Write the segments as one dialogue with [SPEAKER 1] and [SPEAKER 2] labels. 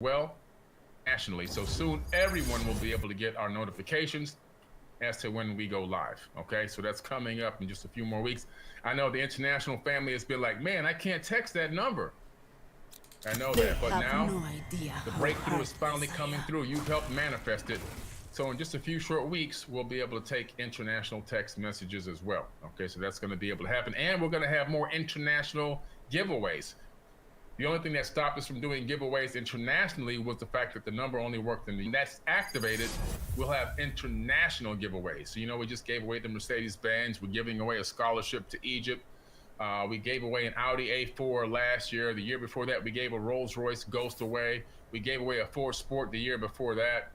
[SPEAKER 1] well nationally. So soon everyone will be able to get our notifications as to when we go live. Okay, so that's coming up in just a few more weeks. I know the international family has been like, man, I can't text that number. I know that, but now the breakthrough is finally coming through. You've helped manifest it. So in just a few short weeks, we'll be able to take international text messages as well. Okay, so that's going to be able to happen. And we're going to have more international giveaways. The only thing that stopped us from doing giveaways internationally was the fact that the number only worked in the, that's activated, we'll have international giveaways. So, you know, we just gave away the Mercedes-Benz. We're giving away a scholarship to Egypt. We gave away an Audi A4 last year. The year before that, we gave a Rolls-Royce Ghost away. We gave away a Ford Sport the year before that.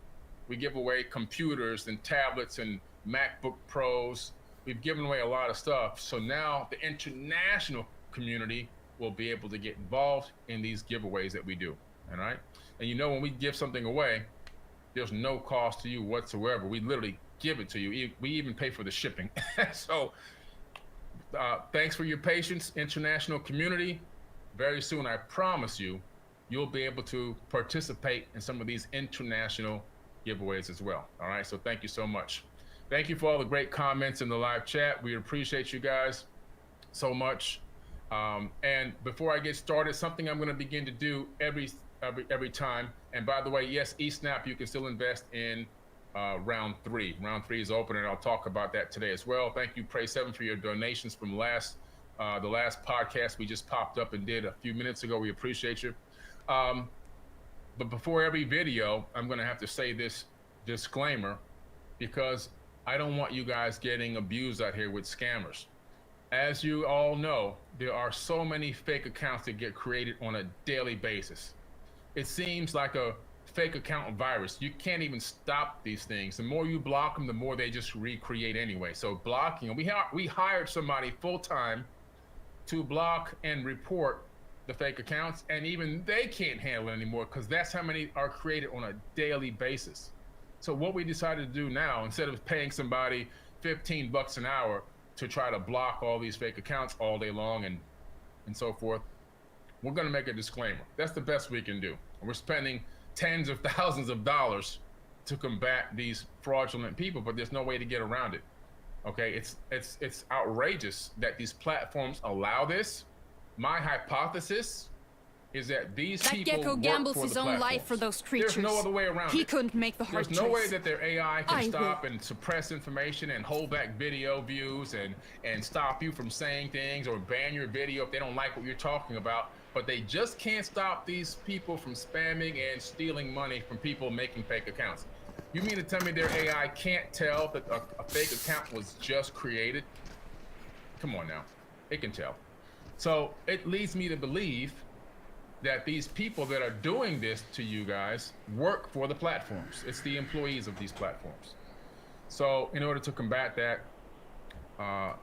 [SPEAKER 1] We give away computers and tablets and MacBook Pros. We've given away a lot of stuff. So now the international community will be able to get involved in these giveaways that we do. All right. And you know, when we give something away, there's no cost to you whatsoever. We literally give it to you. We even pay for the shipping. So thanks for your patience, international community. Very soon, I promise you, you'll be able to participate in some of these international giveaways as well. All right. So thank you so much. Thank you for all the great comments in the live chat. We appreciate you guys so much. And before I get started, something I'm going to begin to do every time. And by the way, yes, eSnap, you can still invest in round 3. Round 3 is open, and I'll talk about that today as well. Thank you, Pray7, for your donations from the last podcast we just popped up and did a few minutes ago. We appreciate you. But before every video, I'm going to have to say this disclaimer, because I don't want you guys getting abused out here with scammers. As you all know, there are so many fake accounts that get created on a daily basis. It seems like a fake account virus. You can't even stop these things. The more you block them, the more they just recreate anyway. So blocking, and we hired somebody full-time to block and report the fake accounts, and even they can't handle it anymore, because that's how many are created on a daily basis. So what we decided to do now, instead of paying somebody $15 an hour to try to block all these fake accounts all day long and so forth, we're going to make a disclaimer. That's the best we can do. We're spending tens of thousands of dollars to combat these fraudulent people, but there's no way to get around it. Okay, it's outrageous that these platforms allow this. My hypothesis is that these people
[SPEAKER 2] Gecko gambles his own life for those creatures.
[SPEAKER 1] There's no other way around it.
[SPEAKER 2] He couldn't make the hard choice.
[SPEAKER 1] There's no way that their AI can stop and suppress information and hold back video views and stop you from saying things or ban your video if they don't like what you're talking about. But they just can't stop these people from spamming and stealing money from people making fake accounts. You mean to tell me their AI can't tell that a fake account was just created? Come on now, it can tell. So it leads me to believe that these people that are doing this to you guys work for the platforms. It's the employees of these platforms. So in order to combat that,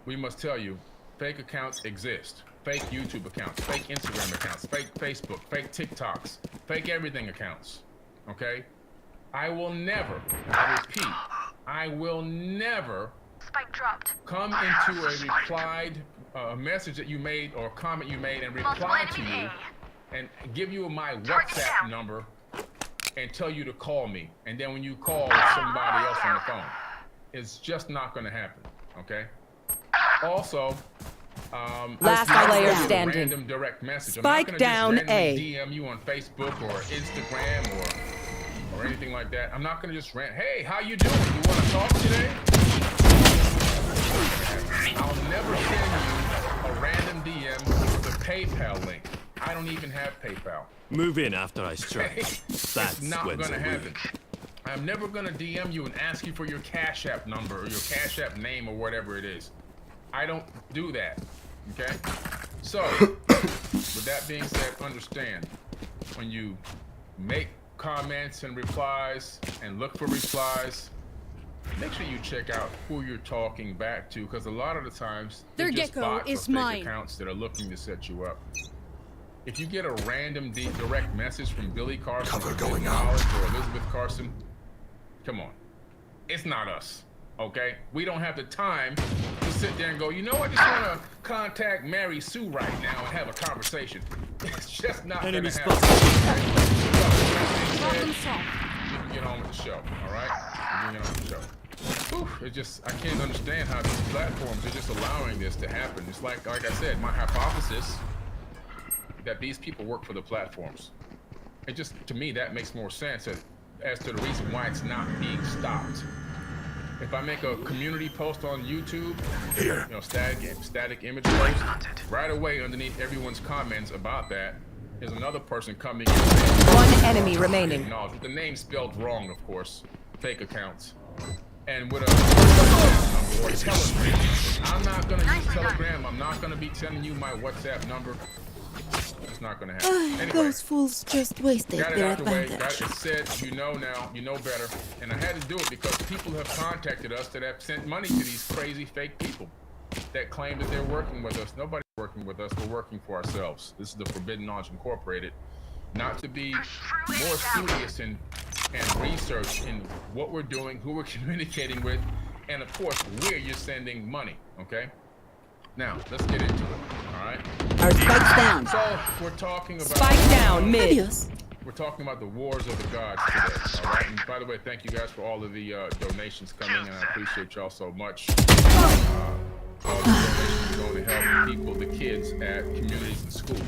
[SPEAKER 1] we must tell you, fake accounts exist. Fake YouTube accounts, fake Instagram accounts, fake Facebook, fake TikToks, fake everything accounts, okay? I will never, I repeat, I will never
[SPEAKER 3] Spike dropped.
[SPEAKER 1] come into a replied message that you made or comment you made and reply to you and give you my WhatsApp number and tell you to call me. And then when you call, it's somebody else on the phone. It's just not going to happen, okay? Also,
[SPEAKER 4] last player standing.
[SPEAKER 1] Random direct message.
[SPEAKER 4] Spike down A.
[SPEAKER 1] DM you on Facebook or Instagram or anything like that. I'm not going to just rant. Hey, how you doing? You want to talk today? I'll never send you a random DM with a PayPal link. I don't even have PayPal.
[SPEAKER 5] Move in after I strike. That's
[SPEAKER 1] not
[SPEAKER 5] when
[SPEAKER 1] going to happen. I'm never going to DM you and ask you for your Cash App number or your Cash App name or whatever it is. I don't do that, okay? So, with that being said, understand, when you make comments and replies and look for replies, make sure you check out who you're talking back to, because a lot of the times, they're just bots or fake accounts that are looking to set you up. If you get a random direct message from Billy Carson or Elizabeth Carson, come on, it's not us. Okay, we don't have the time to sit there and go, you know, I just want to contact Mary Sue right now and have a conversation. It's just not going to happen. It's just, I can't understand how these platforms are just allowing this to happen. It's like I said, my hypothesis that these people work for the platforms. It just, to me, that makes more sense as to the reason why it's not being stopped. If I make a community post on YouTube, you know, static image post, right away underneath everyone's comments about that, there's another person coming in.
[SPEAKER 4] One enemy remaining.
[SPEAKER 1] With the name spelled wrong, of course. Fake accounts. And with or Telegram. I'm not gonna use Telegram. I'm not gonna be telling you my WhatsApp number. It's not gonna happen. Anyway,
[SPEAKER 3] those fools just wasted
[SPEAKER 1] got it
[SPEAKER 3] their
[SPEAKER 1] out the way.
[SPEAKER 3] advantage.
[SPEAKER 1] Got it said. You know now. You know better. And I had to do it because people have contacted us that have sent money to these crazy fake people that claim that they're working with us. Nobody's working with us. We're working for ourselves. This is the Forbidden Knowledge Incorporated. Not to be more studious and research in what we're doing, who we're communicating with, and of course where you're sending money. Okay. Now let's get into it. All right.
[SPEAKER 3] Our spike's down.
[SPEAKER 1] So we're talking about
[SPEAKER 4] Spike down mid.
[SPEAKER 3] Adios.
[SPEAKER 1] We're talking about the wars of the gods today. All right. And by the way, thank you guys for all of the donations coming, and I appreciate y'all so much. All the donations going to help people, the kids at communities and schools.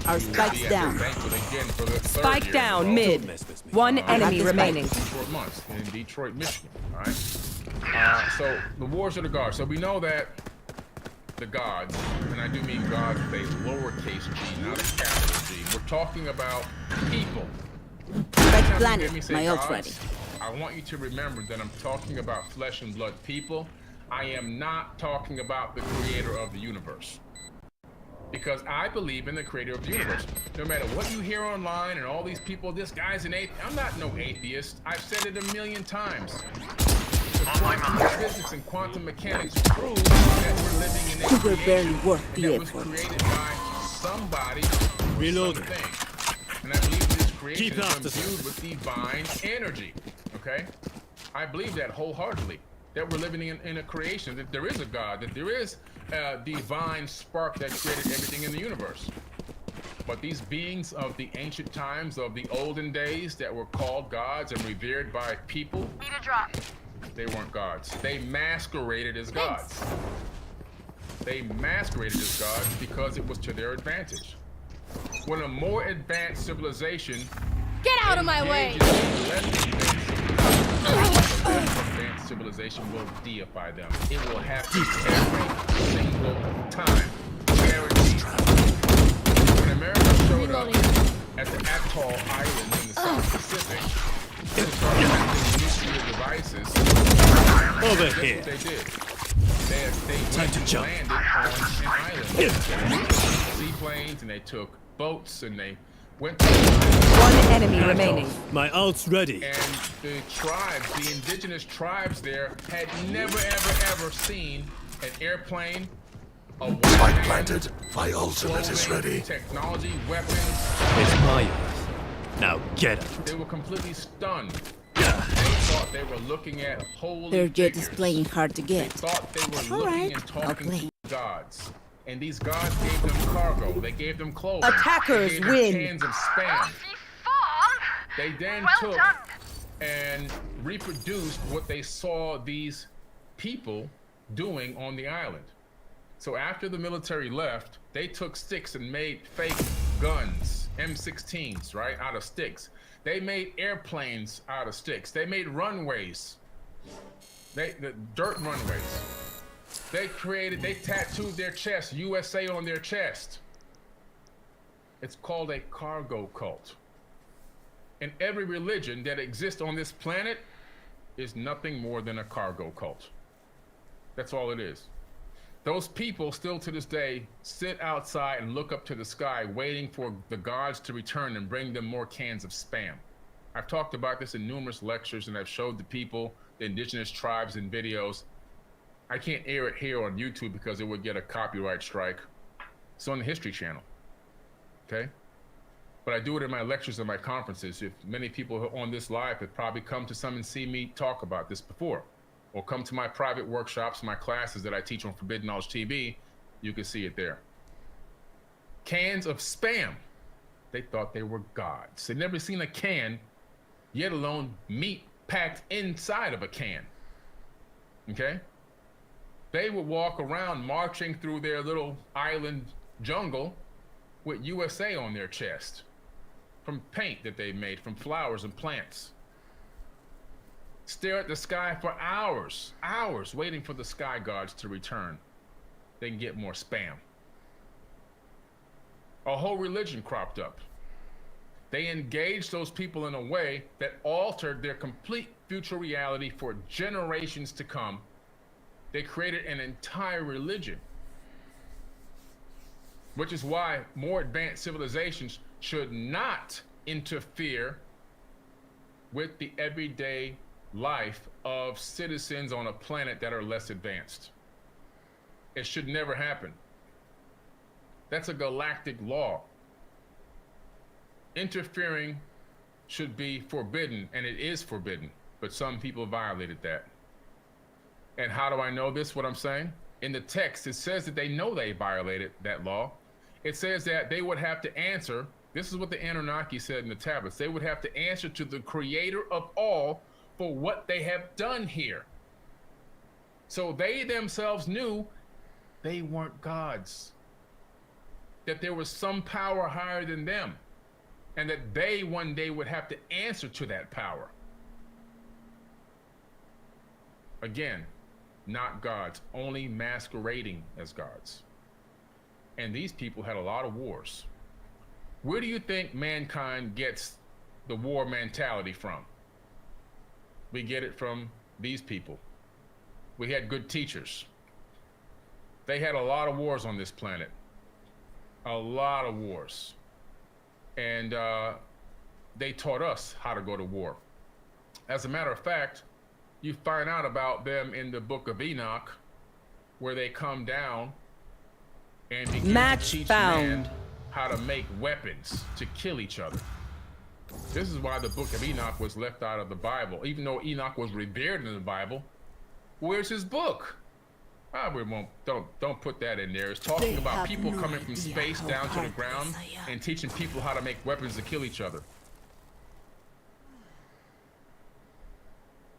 [SPEAKER 3] Our spike's down.
[SPEAKER 1] Again for the third
[SPEAKER 4] Spike
[SPEAKER 1] year.
[SPEAKER 4] down mid. One enemy remaining.
[SPEAKER 1] 4 months in Detroit, Michigan. All right. So the wars of the gods. So we know that the gods, and I do mean gods with a lowercase g, not a capital G. We're talking about people.
[SPEAKER 3] Spike
[SPEAKER 1] Hear me
[SPEAKER 3] planted.
[SPEAKER 1] say
[SPEAKER 3] My ult
[SPEAKER 1] gods,
[SPEAKER 3] ready.
[SPEAKER 1] I want you to remember that I'm talking about flesh and blood people. I am not talking about the creator of the universe. Because I believe in the creator of the universe. No matter what you hear online and all these people, this guy's an atheist. I'm not no atheist. I've said it a million times. The quantum physics and quantum mechanics prove that we're living in a
[SPEAKER 3] You were barely
[SPEAKER 1] creation
[SPEAKER 3] worth the
[SPEAKER 1] that was
[SPEAKER 3] effort.
[SPEAKER 1] created by somebody,
[SPEAKER 5] Reloading.
[SPEAKER 1] something. And I believe this creation
[SPEAKER 5] Keep
[SPEAKER 1] is
[SPEAKER 5] after
[SPEAKER 1] imbued with divine energy. Okay? I believe that wholeheartedly. That we're living in a creation, that there is a God, that there is a divine spark that created everything in the universe. But these beings of the ancient times, of the olden days that were called gods and revered by people,
[SPEAKER 6] Need a drop.
[SPEAKER 1] they weren't gods. They masqueraded as gods. They masqueraded as gods because it was to their advantage. When a more advanced civilization
[SPEAKER 2] Get out of my way!
[SPEAKER 1] Advanced civilization will deify them. It will happen every single time. Guaranteed. When America showed up at the Atoll Islands in the South Pacific and started making nuclear devices,
[SPEAKER 5] Over
[SPEAKER 1] that's
[SPEAKER 5] here.
[SPEAKER 1] what they did. They
[SPEAKER 5] Time
[SPEAKER 1] went
[SPEAKER 5] to
[SPEAKER 1] and
[SPEAKER 5] jump.
[SPEAKER 1] landed on an island. They took seaplanes and they took boats and they went to
[SPEAKER 4] One enemy remaining.
[SPEAKER 5] My ult's ready.
[SPEAKER 1] and the tribes, the indigenous tribes there, had never, ever seen an airplane, a
[SPEAKER 7] Spike
[SPEAKER 1] weapon,
[SPEAKER 7] planted. My ultimate is
[SPEAKER 1] clothing,
[SPEAKER 7] ready.
[SPEAKER 1] technology, weapons.
[SPEAKER 5] It's my earth. Now get out.
[SPEAKER 1] They were completely stunned. They thought they were looking at holy
[SPEAKER 3] Their jet is
[SPEAKER 1] figures.
[SPEAKER 3] playing hard to
[SPEAKER 1] They
[SPEAKER 3] get.
[SPEAKER 1] thought they were
[SPEAKER 3] All
[SPEAKER 1] looking
[SPEAKER 3] right,
[SPEAKER 1] and
[SPEAKER 3] I'll
[SPEAKER 1] talking
[SPEAKER 3] play.
[SPEAKER 1] to gods. And these gods gave them cargo. They gave them clothing.
[SPEAKER 4] Attackers
[SPEAKER 1] they gave them
[SPEAKER 4] win.
[SPEAKER 1] cans of spam. They then
[SPEAKER 6] Well
[SPEAKER 1] took
[SPEAKER 6] done.
[SPEAKER 1] and reproduced what they saw these people doing on the island. So after the military left, they took sticks and made fake guns, M16s, right, out of sticks. They made airplanes out of sticks. They made runways, the dirt runways. They tattooed their chest, USA on their chest. It's called a cargo cult. And every religion that exists on this planet is nothing more than a cargo cult. That's all it is. Those people still to this day sit outside and look up to the sky waiting for the gods to return and bring them more cans of spam. I've talked about this in numerous lectures and I've showed the people, the indigenous tribes in videos. I can't air it here on YouTube because it would get a copyright strike. It's on the History Channel, okay? But I do it in my lectures and my conferences. If many people who are on this live have probably come to some and see me talk about this before, or come to my private workshops, my classes that I teach on Forbidden Knowledge TV, you can see it there. Cans of spam. They thought they were gods. They'd never seen a can, yet alone meat packed inside of a can. Okay? They would walk around marching through their little island jungle with USA on their chest from paint that they made from flowers and plants. Stare at the sky for hours, waiting for the sky gods to return. They can get more spam. A whole religion cropped up. They engaged those people in a way that altered their complete future reality for generations to come. They created an entire religion, which is why more advanced civilizations should not interfere with the everyday life of citizens on a planet that are less advanced. It should never happen. That's a galactic law. Interfering should be forbidden, and it is forbidden, but some people violated that. And how do I know this, what I'm saying? In the text, it says that they know they violated that law. It says that they would have to answer, this is what the Anunnaki said in the tablets, they would have to answer to the creator of all for what they have done here. So they themselves knew they weren't gods, that there was some power higher than them, and that they one day would have to answer to that power. Again, not gods, only masquerading as gods. And these people had a lot of wars. Where do you think mankind gets the war mentality from? We get it from these people. We had good teachers. They had a lot of wars on this planet. A lot of wars. And they taught us how to go to war. As a matter of fact, you find out about them in the book of Enoch, where they come down and begin to teach man how to make weapons to kill each other. This is why the book of Enoch was left out of the Bible. Even though Enoch was revered in the Bible, where's his book? We won't, don't put that in there. It's talking about people coming from space down to the ground and teaching people how to make weapons to kill each other.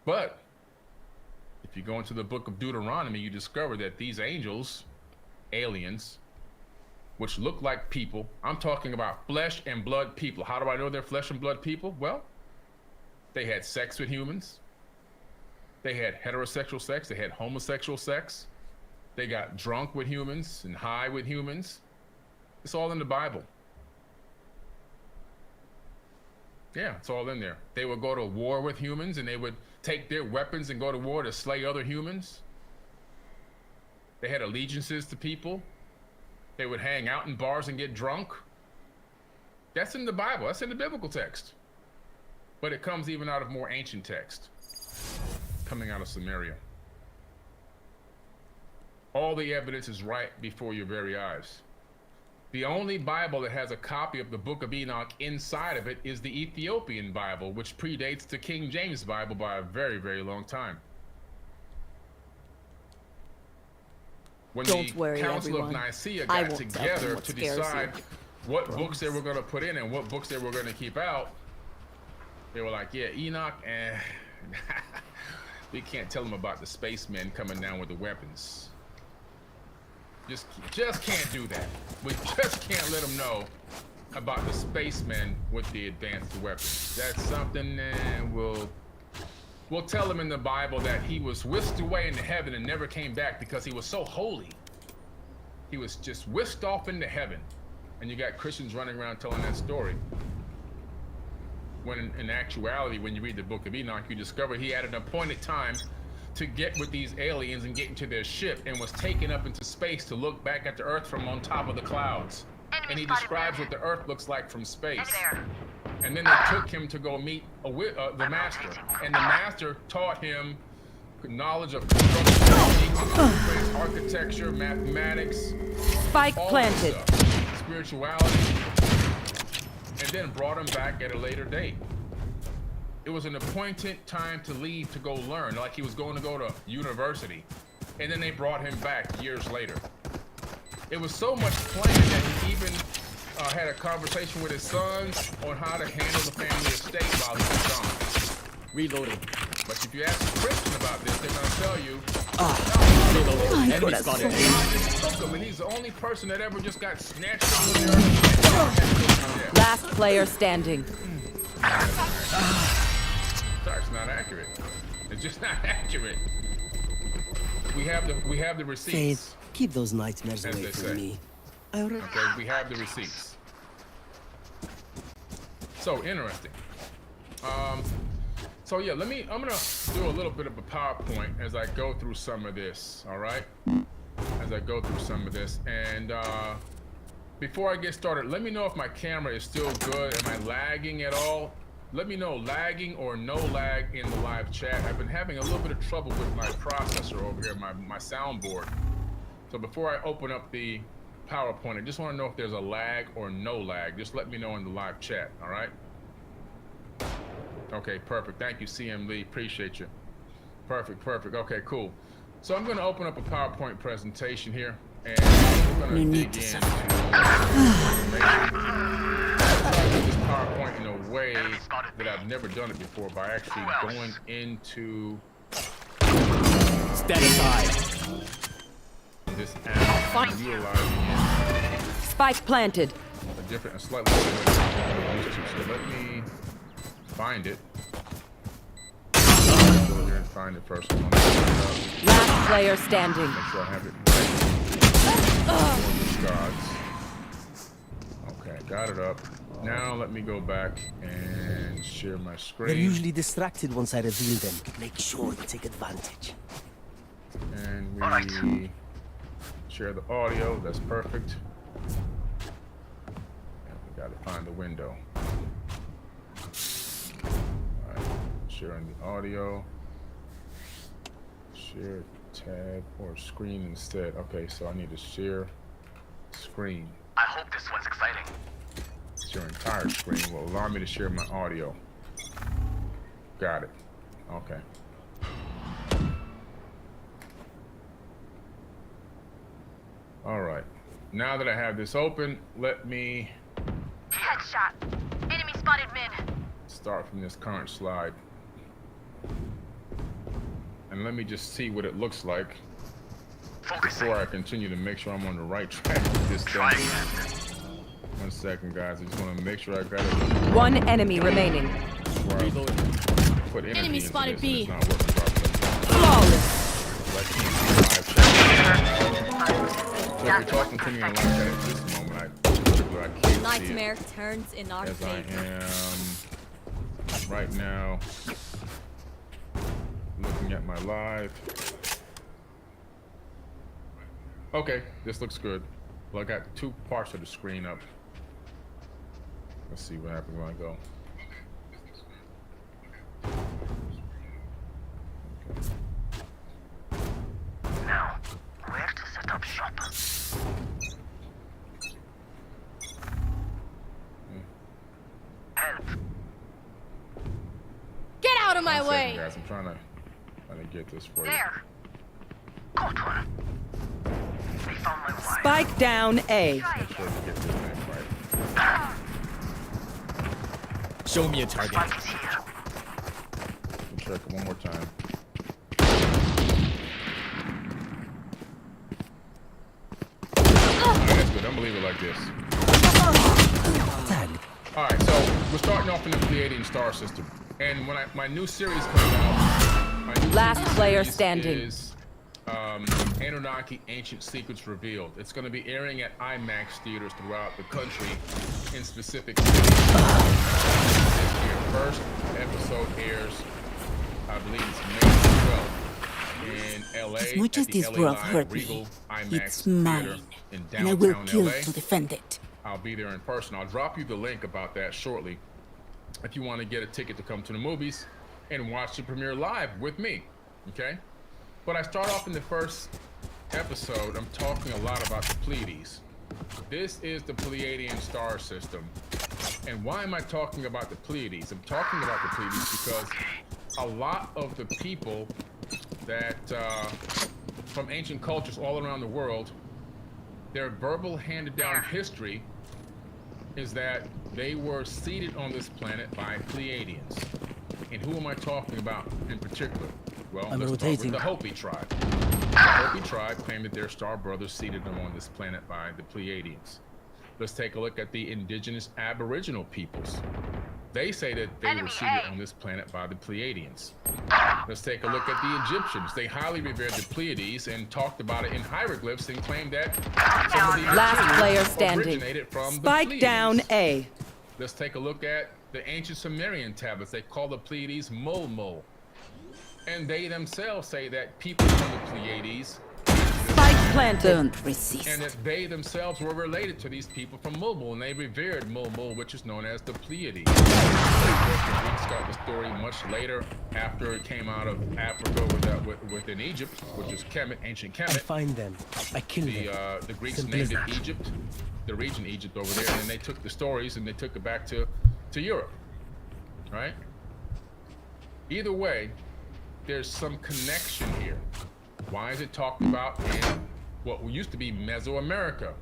[SPEAKER 1] But if you go into the book of Deuteronomy, you discover that these angels, aliens, which look like people, I'm talking about flesh and blood people. How do I know they're flesh and blood people? Well, they had sex with humans. They had heterosexual sex. They had homosexual sex. They got drunk with humans and high with humans. It's all in the Bible. Yeah, it's all in there. They would go to war with humans, and they would take their weapons and go to war to slay other humans. They had allegiances to people. They would hang out in bars and get drunk. That's in the Bible. That's in the biblical text. But it comes even out of more ancient text, coming out of Samaria. All the evidence is right before your very eyes. The only Bible that has a copy of the book of Enoch inside of it is the Ethiopian Bible, which predates the King James Bible by a very, very long time. When
[SPEAKER 3] Don't
[SPEAKER 1] the
[SPEAKER 3] worry,
[SPEAKER 1] Council
[SPEAKER 3] everyone.
[SPEAKER 1] of Nicaea
[SPEAKER 3] I
[SPEAKER 1] got
[SPEAKER 3] won't tell them
[SPEAKER 1] together
[SPEAKER 3] what
[SPEAKER 1] to
[SPEAKER 3] scares
[SPEAKER 1] decide
[SPEAKER 3] you.
[SPEAKER 1] what books they were going to put in and what books they were going to keep out, they were like, yeah, Enoch, we can't tell them about the spacemen coming down with the weapons. Just can't do that. We just can't let them know about the spacemen with the advanced weapons. That's something we'll tell them in the Bible that he was whisked away into heaven and never came back because he was so holy. He was just whisked off into heaven. And you got Christians running around telling that story. When in actuality, when you read the book of Enoch, you discover he had an appointed time to get with these aliens and get into their ship, and was taken up into space to look back at the Earth from on top of the clouds. And he describes what the Earth looks like from space. And then they took him to go meet the master, and the master taught him knowledge of construction, architecture, mathematics,
[SPEAKER 4] Spike
[SPEAKER 1] all
[SPEAKER 4] planted.
[SPEAKER 1] this stuff, spirituality, and then brought him back at a later date. It was an appointed time to leave to go learn, like he was going to go to university. And then they brought him back years later. It was so much planned that he even had a conversation with his sons on how to handle the family estate while he was gone.
[SPEAKER 5] Reloading.
[SPEAKER 1] But if you ask a Christian about this, they're gonna tell you,
[SPEAKER 3] My
[SPEAKER 5] Enemy
[SPEAKER 3] corazón.
[SPEAKER 5] spotted.
[SPEAKER 1] Jesus took him, and he's the only person that ever just got snatched from the earth.
[SPEAKER 4] Last player standing.
[SPEAKER 1] Sorry, it's not accurate. It's just not accurate. We have the receipts.
[SPEAKER 6] Faith, keep those nightmares
[SPEAKER 1] As
[SPEAKER 6] away
[SPEAKER 1] they say.
[SPEAKER 6] from me. I already...
[SPEAKER 1] Okay, we have the receipts. So interesting. So yeah, I'm gonna do a little bit of a PowerPoint as I go through some of this, all right? As I go through some of this, and before I get started, let me know if my camera is still good. Am I lagging at all? Let me know lagging or no lag in the live chat. I've been having a little bit of trouble with my processor over here, my soundboard. So before I open up the PowerPoint, I just want to know if there's a lag or no lag. Just let me know in the live chat, all right? Okay, perfect. Thank you, CM Lee. Appreciate you. Perfect. Okay, cool. So I'm going to open up a PowerPoint presentation here, and we're going to dig into this PowerPoint in a way that I've never done it before by actually going into
[SPEAKER 5] Stand aside.
[SPEAKER 1] this app and utilizing it.
[SPEAKER 4] Spike planted.
[SPEAKER 1] A slightly different way than I'm used to. So let me find it. Go here and find it first. I'm gonna open it up.
[SPEAKER 4] Last player standing.
[SPEAKER 1] Make sure I have it right. Gods. Okay, got it up. Now let me go back and share my
[SPEAKER 6] They're
[SPEAKER 1] screen.
[SPEAKER 6] usually distracted once I reveal them. Make sure to take advantage.
[SPEAKER 1] And we share the audio. That's perfect. And we gotta find the window. Alright, sharing the audio. Share tab or screen instead. Okay, so I need to share screen.
[SPEAKER 8] I hope this one's exciting.
[SPEAKER 1] Share entire screen will allow me to share my audio. Got it. Okay. All right. Now that I have this open, let me
[SPEAKER 2] Headshot. Enemy spotted mid.
[SPEAKER 1] start from this current slide. And let me just see what it looks like before I continue to make sure I'm on the right track with this
[SPEAKER 8] Try
[SPEAKER 1] thing.
[SPEAKER 8] again.
[SPEAKER 1] 1 second, guys. I just want to make sure I got it.
[SPEAKER 4] One enemy remaining.
[SPEAKER 1] Where I put energy
[SPEAKER 2] Enemy
[SPEAKER 1] into
[SPEAKER 2] spotted
[SPEAKER 1] this and
[SPEAKER 2] B.
[SPEAKER 1] it's not working properly.
[SPEAKER 4] Flawless.
[SPEAKER 1] So I can't see live chat. So if you're talking to me in live chat at this moment, I can't see it
[SPEAKER 2] Nightmare turns in our
[SPEAKER 1] as I
[SPEAKER 2] favor.
[SPEAKER 1] am right now looking at my live. Okay, this looks good. Well, I got 2 parts of the screen up. Let's see what happens when I go.
[SPEAKER 8] Now, where to set up shop? Help.
[SPEAKER 2] Get out of my
[SPEAKER 1] 1 second,
[SPEAKER 2] way.
[SPEAKER 1] guys. I'm trying to get this for you.
[SPEAKER 8] There. Got one. They found my wife.
[SPEAKER 4] Spike down A.
[SPEAKER 1] Make sure to get this thing right.
[SPEAKER 5] Show me a target.
[SPEAKER 8] Spike is here.
[SPEAKER 1] We'll check it one more time. Alright, that's good. I'm gonna leave it like this. Alright, so we're starting off in the Pleiadian star system. And when my new series comes out, my new
[SPEAKER 4] Last
[SPEAKER 1] series
[SPEAKER 4] player standing.
[SPEAKER 1] is Anunnaki Ancient Secrets Revealed. It's going to be airing at IMAX theaters throughout the country in specific cities. Your first episode airs, I believe it's May 12th in LA.
[SPEAKER 3] As much
[SPEAKER 1] at
[SPEAKER 3] as
[SPEAKER 1] the
[SPEAKER 3] this
[SPEAKER 1] LA
[SPEAKER 3] world
[SPEAKER 1] Live
[SPEAKER 3] hurt
[SPEAKER 1] Regal
[SPEAKER 3] me,
[SPEAKER 1] IMAX
[SPEAKER 3] it's
[SPEAKER 1] Theater
[SPEAKER 3] mine,
[SPEAKER 1] in
[SPEAKER 3] and I will
[SPEAKER 1] downtown
[SPEAKER 3] kill
[SPEAKER 1] LA.
[SPEAKER 3] to defend it.
[SPEAKER 1] I'll be there in person. I'll drop you the link about that shortly if you want to get a ticket to come to the movies and watch the premiere live with me, okay? But I start off in the first episode, I'm talking a lot about the Pleiades. This is the Pleiadian star system. And why am I talking about the Pleiades? I'm talking about the Pleiades because a lot of the people that, from ancient cultures all around the world, their verbal handed down history is that they were seeded on this planet by Pleiadians. And who am I talking about in particular? Well,
[SPEAKER 6] I'm
[SPEAKER 1] let's
[SPEAKER 6] rotating.
[SPEAKER 1] start with the Hopi tribe. The Hopi tribe claimed that their star brothers seeded them on this planet by the Pleiadians. Let's take a look at the indigenous Aboriginal peoples. They say that they were seeded on this planet by the Pleiadians. Let's take a look at the Egyptians. They highly revered the Pleiades and talked about it in hieroglyphs and claimed that some of the
[SPEAKER 4] Last
[SPEAKER 1] Egyptians
[SPEAKER 4] player standing.
[SPEAKER 1] originated from the
[SPEAKER 4] Spike
[SPEAKER 1] Pleiades.
[SPEAKER 4] down A.
[SPEAKER 1] Let's take a look at the ancient Sumerian tablets. They call the Pleiades Mulmul. And they themselves say that people from the Pleiades,
[SPEAKER 4] Spike planted.
[SPEAKER 3] Don't resist.
[SPEAKER 1] and that they themselves were related to these people from Mulmul, and they revered Mulmul, which is known as the Pleiades. Of course, the Greeks got the story much later, after it came out of Africa within Egypt, which is Kemet, ancient
[SPEAKER 6] I
[SPEAKER 1] Kemet.
[SPEAKER 6] find them. I kill them.
[SPEAKER 1] The Greeks
[SPEAKER 6] Simple as
[SPEAKER 1] named it
[SPEAKER 6] that.
[SPEAKER 1] Egypt, the region Egypt over there, and then they took the stories and they took it back to Europe, right? Either way, there's some connection here. Why is it talked about in what used to be Mesoamerica,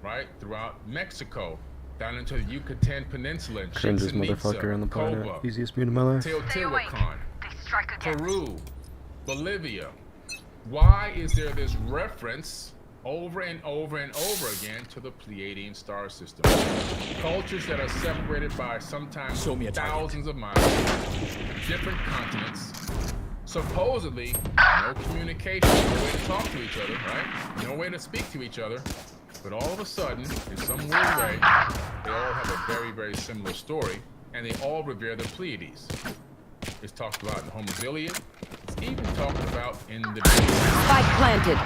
[SPEAKER 1] right? Throughout Mexico, down into the Yucatan Peninsula, and
[SPEAKER 9] Cringes
[SPEAKER 1] Chichen Itza,
[SPEAKER 9] motherfucker on the planet.
[SPEAKER 1] Cuba,
[SPEAKER 9] Easiest meat of my life.
[SPEAKER 8] Stay awake.
[SPEAKER 1] Teotihuacan,
[SPEAKER 8] They strike again.
[SPEAKER 1] Peru, Bolivia. Why is there this reference over and over and over again to the Pleiadian star system? Cultures that are separated by sometimes
[SPEAKER 5] Show me a target.
[SPEAKER 1] thousands of miles, different continents, supposedly no communication, no way to talk to each other, right? No way to speak to each other. But all of a sudden, in some weird way, they all have a very, very similar story, and they all revere the Pleiades. It's talked about in the Homer's Iliad. It's even talked about in the
[SPEAKER 4] Spike planted.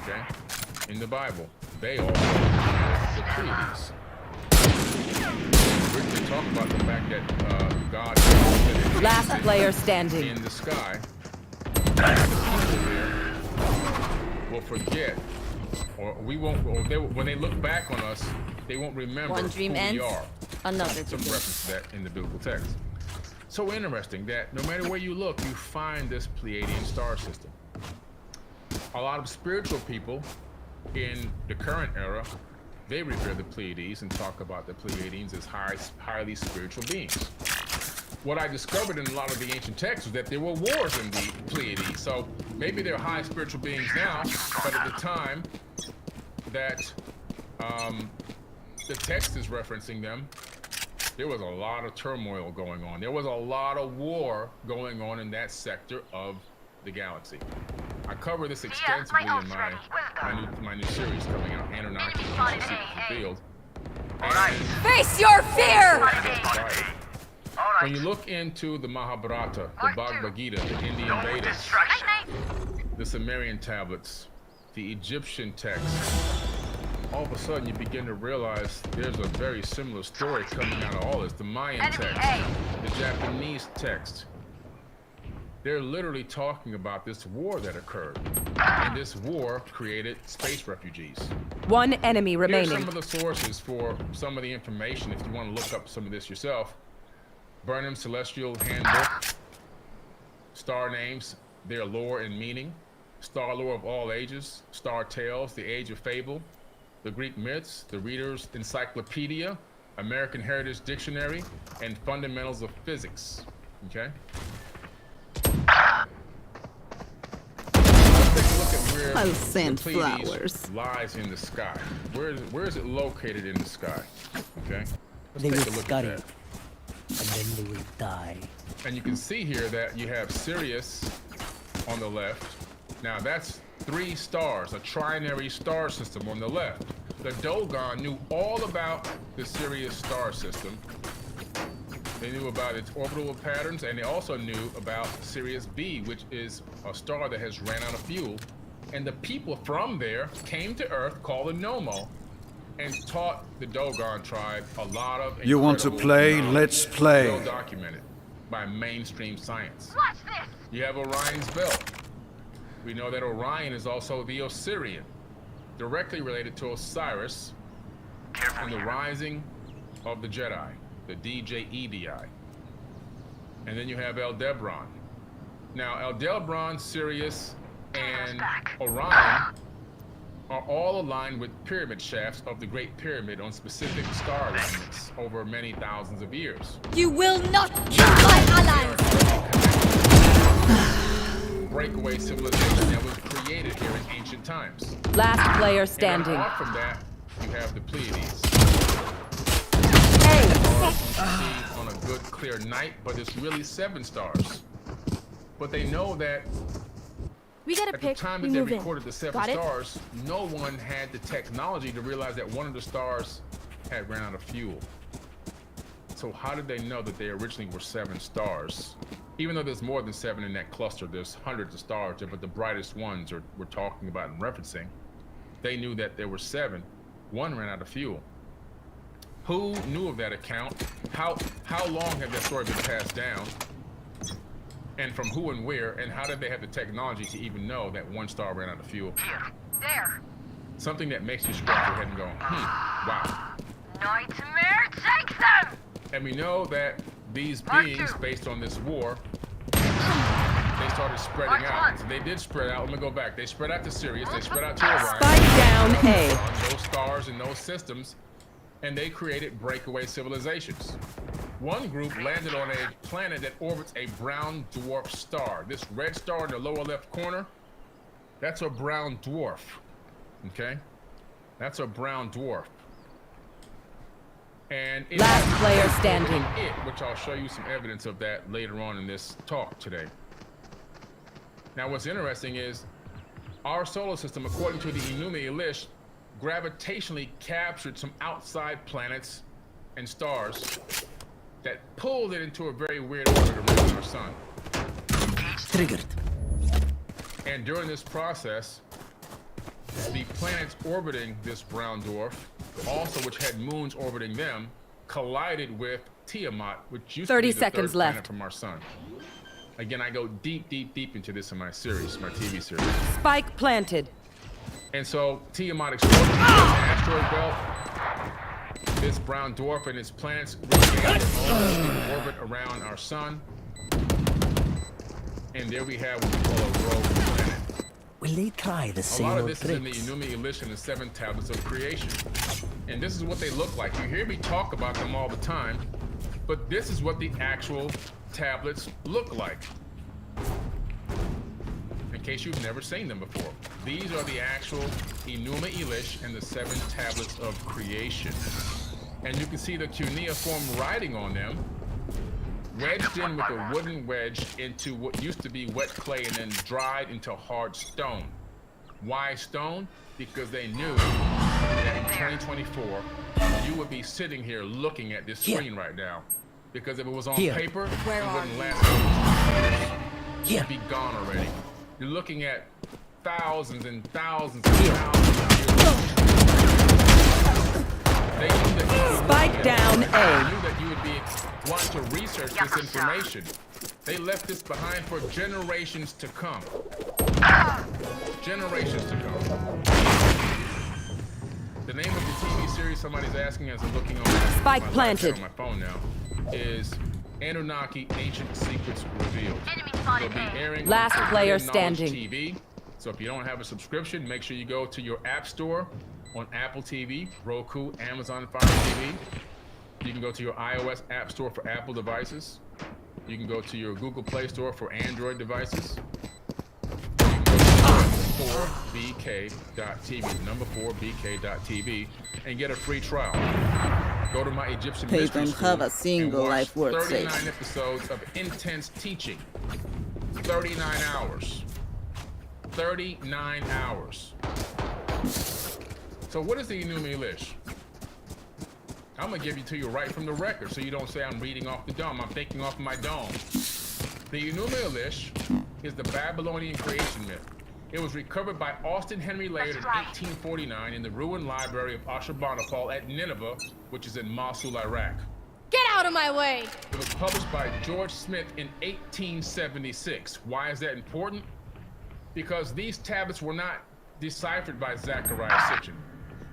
[SPEAKER 1] okay, in the Bible. They all revere the Pleiades. They talk about the fact that God created
[SPEAKER 4] Last player standing.
[SPEAKER 1] in the sky. The people there will forget, or we won't. Or they, when they look back on us, they won't remember
[SPEAKER 2] One dream
[SPEAKER 1] who
[SPEAKER 2] ends,
[SPEAKER 1] we are.
[SPEAKER 2] another
[SPEAKER 1] Some
[SPEAKER 2] begins.
[SPEAKER 1] reference to that in the biblical text. So interesting that no matter where you look, you find this Pleiadian star system. A lot of spiritual people in the current era, they revere the Pleiades and talk about the Pleiadians as highly spiritual beings. What I discovered in a lot of the ancient texts was that there were wars in the Pleiades. So maybe they're high spiritual beings now, but at the time that the text is referencing them, there was a lot of turmoil going on. There was a lot of war going on in that sector of the galaxy. I cover this extensively in my new series coming out, Anunnaki, Ancient Secrets Revealed. And
[SPEAKER 2] Face your fear!
[SPEAKER 1] when you look into the Mahabharata, the Bhagavad Gita, the Indian Vedas,
[SPEAKER 8] Distraction.
[SPEAKER 1] the Sumerian tablets, the Egyptian texts, all of a sudden you begin to realize there's a very similar story coming out of all this. The Mayan text, the Japanese text. They're literally talking about this war that occurred. And this war created space refugees.
[SPEAKER 4] One enemy
[SPEAKER 1] Here's
[SPEAKER 4] remaining.
[SPEAKER 1] some of the sources for some of the information if you want to look up some of this yourself. Burnham Celestial Handbook, Star Names, Their Lore and Meaning, Star Lore of All Ages, Star Tales, The Age of Fable, The Greek Myths, The Reader's Encyclopedia, American Heritage Dictionary, and Fundamentals of Physics. Okay? Let's take a look at where
[SPEAKER 3] I'll
[SPEAKER 1] the
[SPEAKER 3] send
[SPEAKER 1] Pleiades
[SPEAKER 3] flowers.
[SPEAKER 1] lies in the sky. Where is it located in the sky? Okay?
[SPEAKER 6] They will
[SPEAKER 1] Let's take a look at
[SPEAKER 6] scurry,
[SPEAKER 1] that.
[SPEAKER 6] and then they will die.
[SPEAKER 1] And you can see here that you have Sirius on the left. Now that's 3 stars, a trinary star system on the left. The Dogon knew all about the Sirius star system. They knew about its orbital patterns, and they also knew about Sirius B, which is a star that has ran out of fuel. And the people from there came to Earth, called the Nomo, and taught the Dogon tribe a lot of
[SPEAKER 7] You want to
[SPEAKER 1] incredible
[SPEAKER 7] play?
[SPEAKER 1] knowledge,
[SPEAKER 7] Let's play.
[SPEAKER 1] well documented by mainstream science.
[SPEAKER 8] Watch this.
[SPEAKER 1] You have Orion's belt. We know that Orion is also the Osirian, directly related to Osiris and the rising of the Jedi, the DJEDI. And then you have Aldebaran. Now, Aldebaran, Sirius, and Orion are all aligned with pyramid shafts of the Great Pyramid on specific star alignments over many thousands of years.
[SPEAKER 2] You will not kill my
[SPEAKER 1] They are
[SPEAKER 2] allies!
[SPEAKER 1] a civilization that was created here in ancient times.
[SPEAKER 4] Last player
[SPEAKER 1] And
[SPEAKER 4] standing.
[SPEAKER 1] apart from that, you have the Pleiades.
[SPEAKER 4] Hey,
[SPEAKER 1] On a good clear night, but it's really 7 stars. But they know that
[SPEAKER 2] We get a
[SPEAKER 1] at the
[SPEAKER 2] pick.
[SPEAKER 1] time
[SPEAKER 2] We
[SPEAKER 1] that they
[SPEAKER 2] move in.
[SPEAKER 1] recorded the 7
[SPEAKER 2] Got it?
[SPEAKER 1] stars, no one had the technology to realize that one of the stars had ran out of fuel. So how did they know that they originally were 7 stars? Even though there's more than 7 in that cluster, there's hundreds of stars there, but the brightest ones we're talking about and referencing. They knew that there were 7. 1 ran out of fuel. Who knew of that account? How long had that story been passed down? And from who and where? And how did they have the technology to even know that 1 star ran out of fuel?
[SPEAKER 8] Here. There.
[SPEAKER 1] Something that makes you scratch your head and go, wow.
[SPEAKER 8] Nightmare takes them!
[SPEAKER 1] And we know that these
[SPEAKER 8] Mark
[SPEAKER 1] beings,
[SPEAKER 8] 2.
[SPEAKER 1] based on this war, they started spreading
[SPEAKER 8] Mark
[SPEAKER 1] out.
[SPEAKER 8] 1.
[SPEAKER 1] So they did spread out. Let me go back. They spread out to Sirius. They spread out to Orion.
[SPEAKER 4] spike down A.
[SPEAKER 1] On those stars and those systems, and they created breakaway civilizations. One group landed on a planet that orbits a brown dwarf star. This red star in the lower left corner, that's a brown dwarf. Okay? That's a brown dwarf. And it
[SPEAKER 4] Last
[SPEAKER 1] has
[SPEAKER 4] player
[SPEAKER 1] orbiting
[SPEAKER 4] standing.
[SPEAKER 1] it, which I'll show you some evidence of that later on in this talk today. Now, what's interesting is our solar system, according to the Enuma Elish, gravitationally captured some outside planets and stars that pulled it into a very weird orbit around our sun.
[SPEAKER 6] Triggered.
[SPEAKER 1] And during this process, the planets orbiting this brown dwarf, also which had moons orbiting them, collided with Tiamat, which used
[SPEAKER 4] 30
[SPEAKER 1] to be the
[SPEAKER 4] seconds
[SPEAKER 1] third planet
[SPEAKER 4] left.
[SPEAKER 1] from our sun. Again, I go deep into this in my series, my TV series.
[SPEAKER 4] Spike planted.
[SPEAKER 1] And so Tiamat exploded in the asteroid belt. This brown dwarf and its planets regained their orbit around our sun. And there we have what we call a rogue planet.
[SPEAKER 6] Will they try the
[SPEAKER 1] A
[SPEAKER 6] same
[SPEAKER 1] lot of
[SPEAKER 6] old
[SPEAKER 1] this is in the
[SPEAKER 6] tricks?
[SPEAKER 1] Enuma Elish and the 7 tablets of creation. And this is what they look like. You hear me talk about them all the time, but this is what the actual tablets look like. In case you've never seen them before. These are the actual Enuma Elish and the 7 tablets of creation. And you can see the cuneiform writing on them, wedged in with a wooden wedge into what used to be wet clay and then dried into hard stone. Why stone? Because they knew that in 2024, you would be sitting here looking at this screen right now. Because if it was on
[SPEAKER 6] Here.
[SPEAKER 1] paper,
[SPEAKER 2] Where
[SPEAKER 1] it
[SPEAKER 2] are
[SPEAKER 1] wouldn't
[SPEAKER 2] you?
[SPEAKER 1] last over 2 years.
[SPEAKER 6] Here.
[SPEAKER 1] It'd be gone already. You're looking at thousands and thousands and thousands of years. They knew that you would
[SPEAKER 4] Spike
[SPEAKER 1] look at
[SPEAKER 4] down
[SPEAKER 1] it.
[SPEAKER 4] A.
[SPEAKER 1] They knew that you would be wanting to research this information. They left this behind for generations to come. Generations to come. The name of the TV series somebody's asking as I'm looking on
[SPEAKER 4] Spike
[SPEAKER 1] my
[SPEAKER 4] planted.
[SPEAKER 1] on my phone now is Anunnaki Ancient Secrets Revealed.
[SPEAKER 8] Enemy
[SPEAKER 1] It'll
[SPEAKER 8] spotted
[SPEAKER 1] be
[SPEAKER 8] A.
[SPEAKER 1] airing
[SPEAKER 4] Last
[SPEAKER 1] on
[SPEAKER 4] player
[SPEAKER 1] Forbidden Knowledge
[SPEAKER 4] standing.
[SPEAKER 1] TV. So if you don't have a subscription, make sure you go to your app store on Apple TV, Roku, Amazon Fire TV. You can go to your iOS app store for Apple devices. You can go to your Google Play Store for Android devices. You can go to 4bk.tv, number 4bk.tv, and get a free trial. Go to my Egyptian
[SPEAKER 9] They
[SPEAKER 1] Mystery
[SPEAKER 9] don't
[SPEAKER 1] School
[SPEAKER 9] have a
[SPEAKER 1] and
[SPEAKER 9] single
[SPEAKER 1] watch
[SPEAKER 9] life worth
[SPEAKER 1] 39
[SPEAKER 9] saving.
[SPEAKER 1] episodes of intense teaching. 39 hours. 39 hours. So what is the Enuma Elish? I'm gonna give it to you right from the record, so you don't say I'm reading off the dome. I'm thinking off my dome. The Enuma Elish is the Babylonian creation myth. It was recovered by Austin Henry Layard in 1849 in the ruined library of Ashurbanipal at Nineveh, which is in Mosul, Iraq.
[SPEAKER 2] Get out of my way!
[SPEAKER 1] It was published by George Smith in 1876. Why is that important? Because these tablets were not deciphered by Zechariah Sitchin.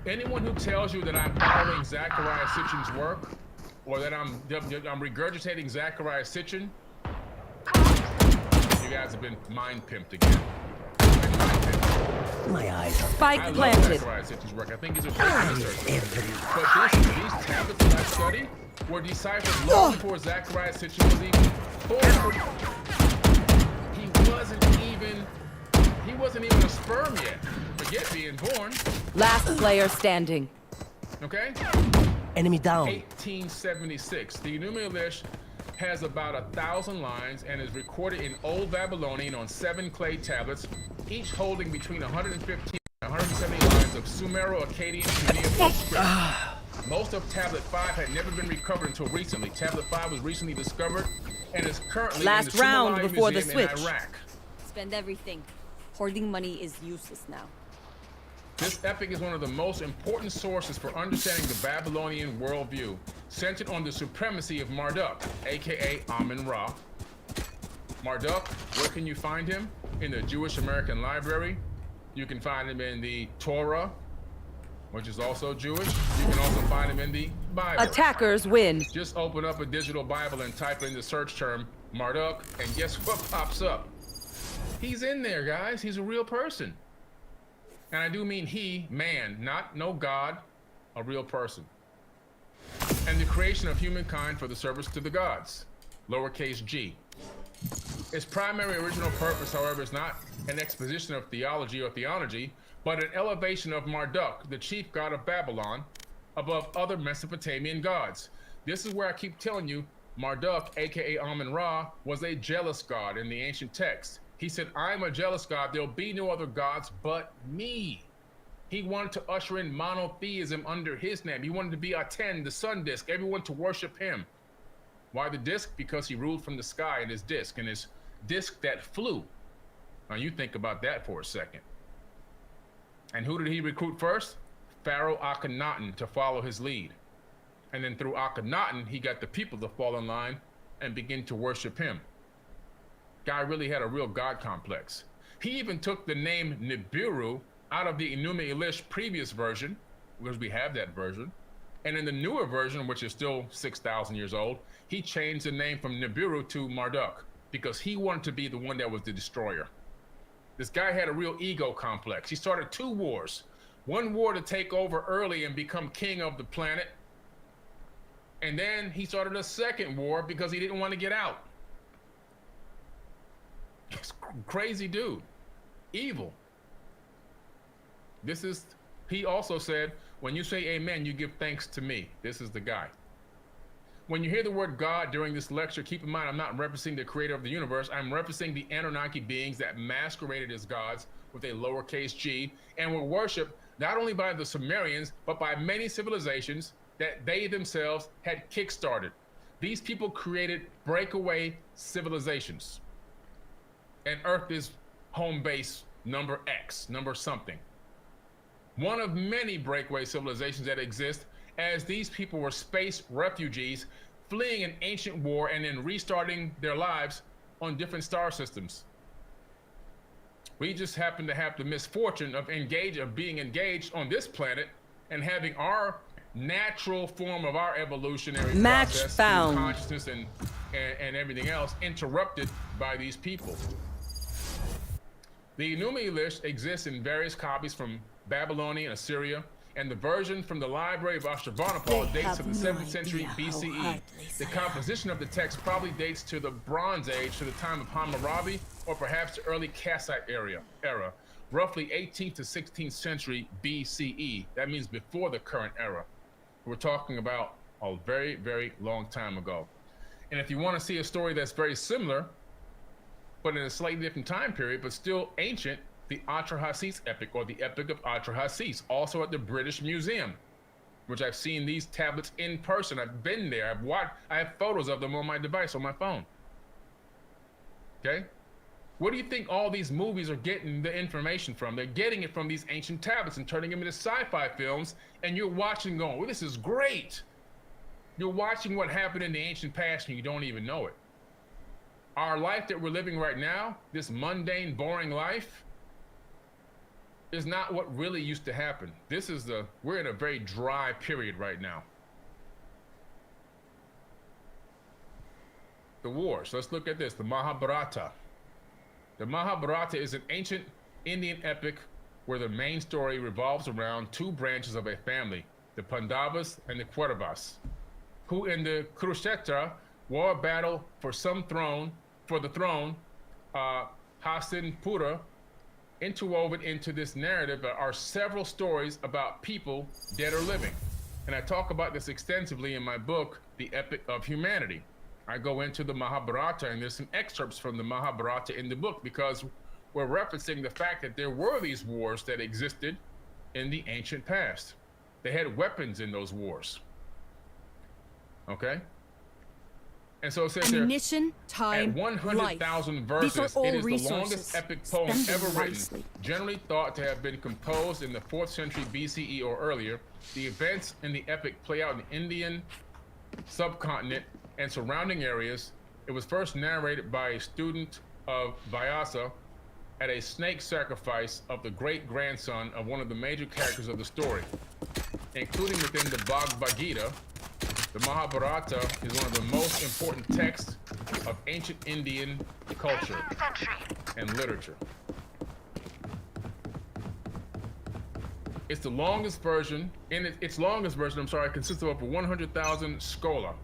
[SPEAKER 1] Anyone who tells you that I'm following Zechariah Sitchin's work, or that I'm regurgitating Zechariah Sitchin, you guys have been mind pimped again.
[SPEAKER 6] My eyes are
[SPEAKER 4] Spike
[SPEAKER 1] I love
[SPEAKER 4] planted.
[SPEAKER 1] Zechariah Sitchin's work. I think he's a great researcher. But these tablets that I study were deciphered long before Zechariah Sitchin was even born. He wasn't even wasn't even a sperm yet. Forget being born.
[SPEAKER 4] Last player standing.
[SPEAKER 1] Okay?
[SPEAKER 6] Enemy down.
[SPEAKER 1] 1876. The Enuma Elish has about 1,000 lines and is recorded in Old Babylonian on 7 clay tablets, each holding between 115 and 170 lines of Sumero-Akkadian cuneiform script. Most of Tablet 5 had never been recovered until recently. Tablet 5 was recently discovered and is currently
[SPEAKER 4] Last
[SPEAKER 1] in the
[SPEAKER 4] round
[SPEAKER 1] Sumerian
[SPEAKER 4] before the
[SPEAKER 1] Museum in
[SPEAKER 4] switch.
[SPEAKER 1] Iraq.
[SPEAKER 3] Spend everything. Hoarding money is useless now.
[SPEAKER 1] This epic is one of the most important sources for understanding the Babylonian worldview, centered on the supremacy of Marduk, aka Amun-Ra. Marduk, where can you find him? In the Jewish American Library. You can find him in the Torah, which is also Jewish. You can also find him in the Bible.
[SPEAKER 4] Attackers win.
[SPEAKER 1] Just open up a digital Bible and type in the search term Marduk, and guess what pops up? He's in there, guys. He's a real person. And I do mean he, man, not no God, a real person. And the creation of humankind for the service to the gods, lowercase g. Its primary original purpose, however, is not an exposition of theology or theology, but an elevation of Marduk, the chief god of Babylon, above other Mesopotamian gods. This is where I keep telling you, Marduk, aka Amun-Ra, was a jealous god in the ancient text. He said, I'm a jealous God. There'll be no other gods but me. He wanted to usher in monotheism under his name. He wanted to be Aten, the sun disk, everyone to worship him. Why the disk? Because he ruled from the sky in his disk, and his disk that flew. Now you think about that for a second. And who did he recruit first? Pharaoh Akhenaten to follow his lead. And then through Akhenaten, he got the people to fall in line and begin to worship him. Guy really had a real god complex. He even took the name Nibiru out of the Enuma Elish previous version, because we have that version. And in the newer version, which is still 6,000 years old, he changed the name from Nibiru to Marduk because he wanted to be the one that was the destroyer. This guy had a real ego complex. He started 2 wars. One war to take over early and become king of the planet. And then he started a second war because he didn't want to get out. Crazy dude, evil. He also said, when you say amen, you give thanks to me. This is the guy. When you hear the word God during this lecture, keep in mind I'm not referencing the creator of the universe. I'm referencing the Anunnaki beings that masqueraded as gods with a lowercase g and were worshipped not only by the Sumerians, but by many civilizations that they themselves had kickstarted. These people created breakaway civilizations. And Earth is home base number X, number something. One of many breakaway civilizations that exist, as these people were space refugees fleeing an ancient war and then restarting their lives on different star systems. We just happen to have the misfortune of being engaged on this planet and having our natural form of our evolutionary
[SPEAKER 4] Match
[SPEAKER 1] process,
[SPEAKER 4] found.
[SPEAKER 1] consciousness and everything else interrupted by these people. The Enuma Elish exists in various copies from Babylonian, Assyria, and the version from the Library of Ashurbanipal dates to the 7th century BCE. The composition of the text probably dates to the Bronze Age, to the time of Hammurabi, or perhaps the early Kassite era, roughly 18th to 16th century BCE. That means before the current era. We're talking about a very, very long time ago. And if you want to see a story that's very similar, but in a slightly different time period, but still ancient, the Atrahasis epic, or the Epic of Atrahasis, also at the British Museum, which I've seen these tablets in person. I've been there. I have photos of them on my device, on my phone. Okay? Where do you think all these movies are getting the information from? They're getting it from these ancient tablets and turning them into sci-fi films, and you're watching going, well, this is great. You're watching what happened in the ancient past and you don't even know it. Our life that we're living right now, this mundane, boring life, is not what really used to happen. We're in a very dry period right now. The wars, let's look at this, the Mahabharata. The Mahabharata is an ancient Indian epic where the main story revolves around 2 branches of a family, the Pandavas and the Kauravas, who in the Kurukshetra war battle for the throne, Hastinapura, interwoven into this narrative are several stories about people dead or living. And I talk about this extensively in my book, The Epic of Humanity. I go into the Mahabharata, and there's some excerpts from the Mahabharata in the book because we're referencing the fact that there were these wars that existed in the ancient past. They had weapons in those wars. Okay? And so it says there,
[SPEAKER 3] Ammunition,
[SPEAKER 1] at
[SPEAKER 3] time,
[SPEAKER 1] 100,000
[SPEAKER 3] life. These
[SPEAKER 1] verses,
[SPEAKER 3] are all
[SPEAKER 1] it is the
[SPEAKER 3] resources.
[SPEAKER 1] longest epic poem
[SPEAKER 3] Spend them
[SPEAKER 1] ever written,
[SPEAKER 3] wisely.
[SPEAKER 1] generally thought to have been composed in the 4th century BCE or earlier. The events in the epic play out in the Indian subcontinent and surrounding areas. It was first narrated by a student of Vyasa at a snake sacrifice of the great-grandson of one of the major characters of the story. Including within the Bhagavad Gita, the Mahabharata is one of the most important texts of ancient Indian culture
[SPEAKER 8] 18th century.
[SPEAKER 1] and literature. It's the longest version, its longest version, consists of over 100,000 schola.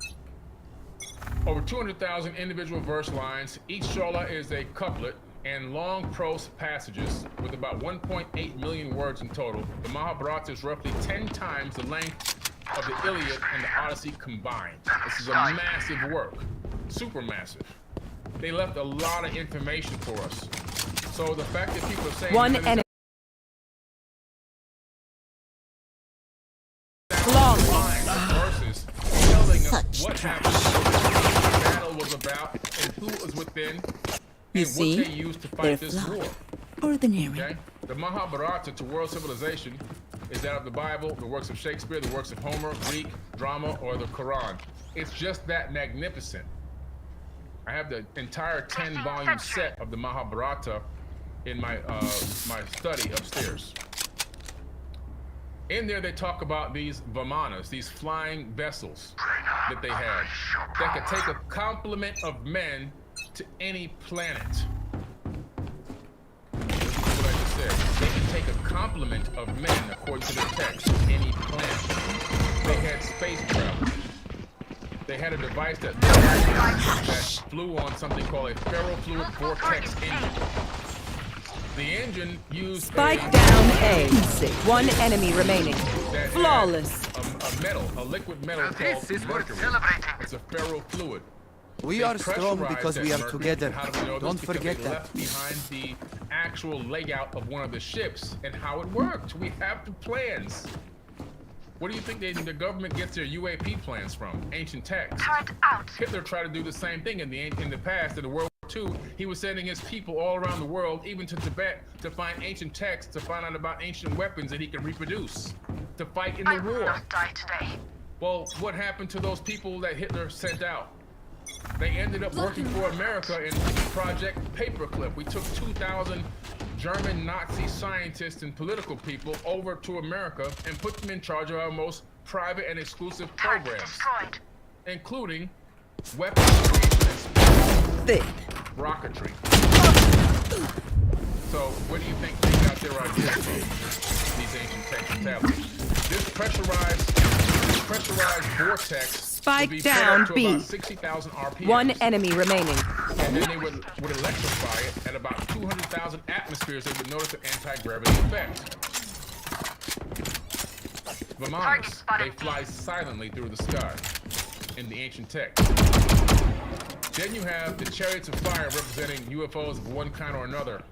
[SPEAKER 1] Over 200,000 individual verse lines. Each schola is a couplet and long prose passages with about 1.8 million words in total. The Mahabharata is roughly 10 times the length of the Iliad and the Odyssey combined. This is a massive work, super massive. They left a lot of information for us. So the fact that people are saying
[SPEAKER 4] One
[SPEAKER 1] that
[SPEAKER 4] enemy.
[SPEAKER 1] lines of verses telling us what happened, what the battle was about, and who was within,
[SPEAKER 9] You
[SPEAKER 1] and
[SPEAKER 9] see?
[SPEAKER 1] what they used to fight
[SPEAKER 9] They're
[SPEAKER 1] this
[SPEAKER 9] flawed.
[SPEAKER 1] war.
[SPEAKER 9] Ordinary.
[SPEAKER 1] Okay? The Mahabharata to world civilization is that of the Bible, the works of Shakespeare, the works of Homer, Greek, drama, or the Quran. It's just that magnificent. I have the entire 10-volume set of the Mahabharata in my my study upstairs. In there, they talk about these Vimanas, these flying vessels that they had that could take a complement of men to any planet. What I just said. They can take a complement of men, according to the text, to any planet. They had space travel. They had a device that flew on something called a ferrofluid vortex engine. The engine used
[SPEAKER 4] Spike down A. One enemy remaining.
[SPEAKER 1] that
[SPEAKER 4] Flawless.
[SPEAKER 1] had a metal, a liquid metal called mercury. It's a ferrofluid.
[SPEAKER 6] We
[SPEAKER 1] They
[SPEAKER 6] are strong
[SPEAKER 1] pressurized
[SPEAKER 6] because
[SPEAKER 1] that
[SPEAKER 6] we are
[SPEAKER 1] mercury.
[SPEAKER 6] together.
[SPEAKER 1] How do we know this?
[SPEAKER 6] Don't
[SPEAKER 1] Because
[SPEAKER 6] forget
[SPEAKER 1] they
[SPEAKER 6] that.
[SPEAKER 1] left behind the actual layout of one of the ships and how it worked. We have the plans. What do you think the government gets their UAP plans from? Ancient texts.
[SPEAKER 8] Turret out.
[SPEAKER 1] Hitler tried to do the same thing in the past, in the World War II. He was sending his people all around the world, even to Tibet, to find ancient texts, to find out about ancient weapons that he can reproduce, to fight in
[SPEAKER 8] I
[SPEAKER 1] the
[SPEAKER 8] will
[SPEAKER 1] war.
[SPEAKER 8] not die today.
[SPEAKER 1] Well, what happened to those people that Hitler sent out? They ended up working for America in Project Paperclip. We took 2,000 German Nazi scientists and political people over to America and put them in charge of our most private and exclusive
[SPEAKER 8] Target
[SPEAKER 1] programs,
[SPEAKER 8] destroyed.
[SPEAKER 1] including weapons creation and space
[SPEAKER 4] Thick.
[SPEAKER 1] rocketry. So, where do you think they got their ideas from? These ancient text and tablets. This pressurized vortex
[SPEAKER 4] Spike
[SPEAKER 1] would be
[SPEAKER 4] down
[SPEAKER 1] put up to
[SPEAKER 4] B.
[SPEAKER 1] about 60,000 RPMs.
[SPEAKER 4] One enemy remaining.
[SPEAKER 1] And then they would electrify it at about 200,000 atmospheres. They would notice the anti-gravity effect. Vimanas, they fly silently through the sky in the ancient text. Then you have the chariots of fire representing UFOs of one kind or another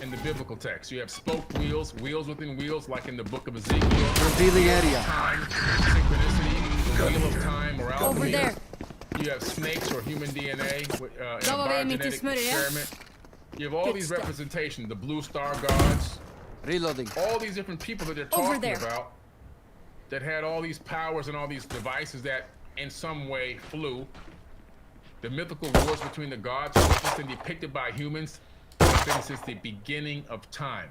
[SPEAKER 1] in the biblical text. You have spoked wheels, wheels within wheels, like in the book of Ezekiel.
[SPEAKER 6] Revealing area.
[SPEAKER 1] Time, synchronicity, the wheel of time, morality.
[SPEAKER 3] Over there.
[SPEAKER 1] You have snakes or human DNA in a
[SPEAKER 3] Dobra, mi tu
[SPEAKER 1] biogenetic
[SPEAKER 3] smyry, ja?
[SPEAKER 1] experiment. You have all
[SPEAKER 3] Good
[SPEAKER 1] these
[SPEAKER 3] stuff.
[SPEAKER 1] representations, the blue star gods,
[SPEAKER 6] Reloading.
[SPEAKER 1] all these different people that they're
[SPEAKER 3] Over
[SPEAKER 1] talking
[SPEAKER 3] there.
[SPEAKER 1] about that had all these powers and all these devices that in some way flew. The mythical wars between the gods witnessed and depicted by humans have been since the beginning of time.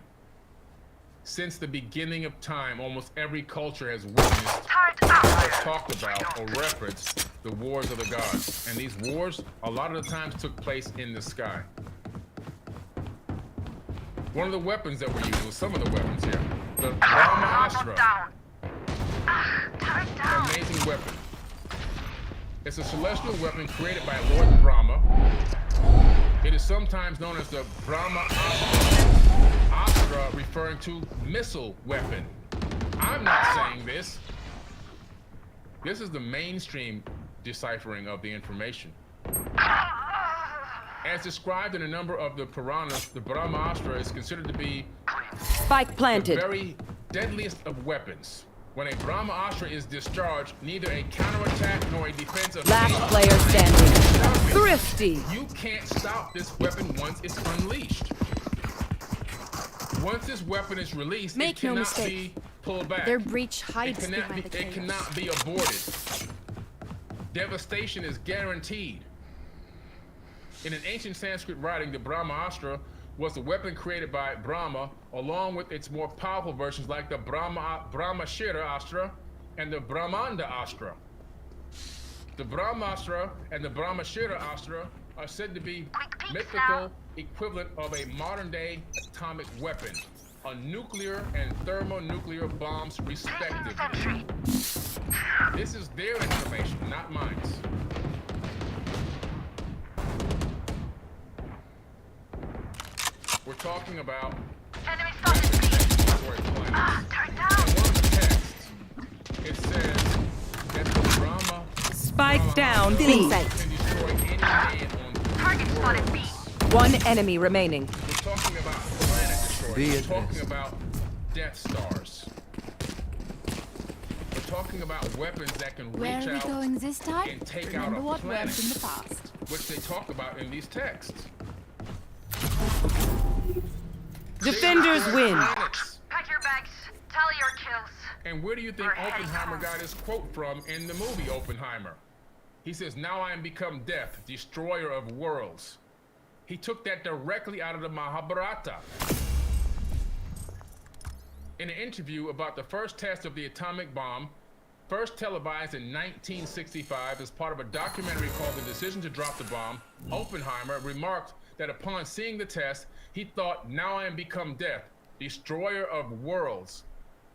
[SPEAKER 1] Since the beginning of time, almost every culture has witnessed
[SPEAKER 8] Turret
[SPEAKER 1] or
[SPEAKER 8] out.
[SPEAKER 1] talked about or referenced the wars of the gods. And these wars, a lot of the times, took place in the sky. One of the weapons that were used was some of the weapons here. The
[SPEAKER 8] Almost
[SPEAKER 1] Brahmastra,
[SPEAKER 8] down. Turret
[SPEAKER 1] an
[SPEAKER 8] down.
[SPEAKER 1] amazing weapon. It's a celestial weapon created by Lord Brahma. It is sometimes known as the Brahma Astra, referring to missile weapon. I'm not saying this. This is the mainstream deciphering of the information. As described in a number of the Puranas, the Brahmastra is considered to be
[SPEAKER 4] Spike
[SPEAKER 1] the
[SPEAKER 4] planted.
[SPEAKER 1] very deadliest of weapons. When a Brahmastra is discharged, neither a counterattack nor a defensive
[SPEAKER 4] Last player standing. Thrifty.
[SPEAKER 1] You can't stop this weapon once it's unleashed. Once this weapon is released,
[SPEAKER 2] Make
[SPEAKER 1] it
[SPEAKER 2] no
[SPEAKER 1] cannot
[SPEAKER 2] mistake.
[SPEAKER 1] be pulled back.
[SPEAKER 2] Their breach
[SPEAKER 1] It
[SPEAKER 2] hides
[SPEAKER 1] cannot
[SPEAKER 2] behind the
[SPEAKER 1] be, it
[SPEAKER 2] chaos.
[SPEAKER 1] cannot be aborted. Devastation is guaranteed. In an ancient Sanskrit writing, the Brahmastra was the weapon created by Brahma, along with its more powerful versions like the Brahmashira Astra and the Brahmanda Astra. The Brahmastra and the Brahmashira Astra are said to be mythical equivalent of a modern-day atomic weapon, a nuclear and thermonuclear bombs respectively.
[SPEAKER 8] Sentry.
[SPEAKER 1] This is their information, not mine. We're talking about
[SPEAKER 8] Enemy spotted B.
[SPEAKER 1] destroy planets.
[SPEAKER 8] Turn
[SPEAKER 1] In
[SPEAKER 8] down.
[SPEAKER 1] one of the texts, it says that the Brahma
[SPEAKER 4] Spike down. B.
[SPEAKER 1] can destroy any man on the
[SPEAKER 8] Target spotted B.
[SPEAKER 4] One enemy remaining.
[SPEAKER 1] We're talking about planet destroyers.
[SPEAKER 6] Be
[SPEAKER 1] We're
[SPEAKER 6] at
[SPEAKER 1] talking
[SPEAKER 6] rest.
[SPEAKER 1] about Death Stars. We're talking about weapons that can
[SPEAKER 2] Where
[SPEAKER 1] reach
[SPEAKER 2] are we
[SPEAKER 1] out
[SPEAKER 2] going this time?
[SPEAKER 1] and take out
[SPEAKER 2] Remember
[SPEAKER 1] a
[SPEAKER 2] what
[SPEAKER 1] planet,
[SPEAKER 2] worked in the past.
[SPEAKER 1] which they talk about in these texts.
[SPEAKER 4] Defenders
[SPEAKER 1] They destroy
[SPEAKER 4] win.
[SPEAKER 1] planets.
[SPEAKER 8] Pack your bags. Tally your kills.
[SPEAKER 1] And where do you think
[SPEAKER 8] We're heading
[SPEAKER 1] Oppenheimer
[SPEAKER 8] home.
[SPEAKER 1] got his quote from in the movie Oppenheimer? He says, "Now I am become death, destroyer of worlds." He took that directly out of the Mahabharata. In an interview about the first test of the atomic bomb, first televised in 1965 as part of a documentary called The Decision to Drop the Bomb, Oppenheimer remarked that upon seeing the test, he thought, "Now I am become death, destroyer of worlds."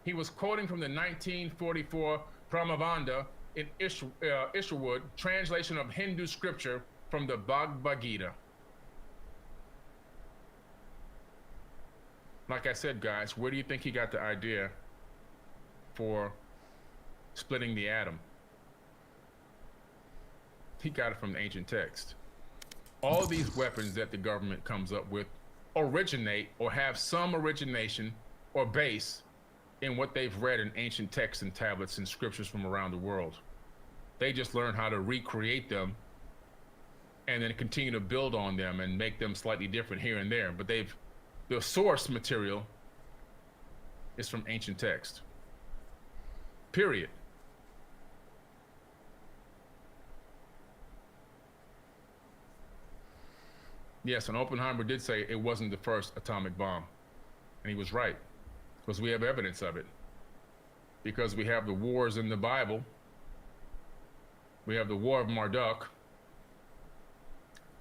[SPEAKER 1] He was quoting from the 1944 Pramavanda in Isherwood, translation of Hindu scripture from the Bhagavad Gita. Like I said, guys, where do you think he got the idea for splitting the atom? He got it from the ancient text. All of these weapons that the government comes up with originate or have some origination or base in what they've read in ancient texts and tablets and scriptures from around the world. They just learn how to recreate them and then continue to build on them and make them slightly different here and there. But the source material is from ancient text. Period. Yes, and Oppenheimer did say it wasn't the first atomic bomb. And he was right, because we have evidence of it. Because we have the wars in the Bible. We have the War of Marduk.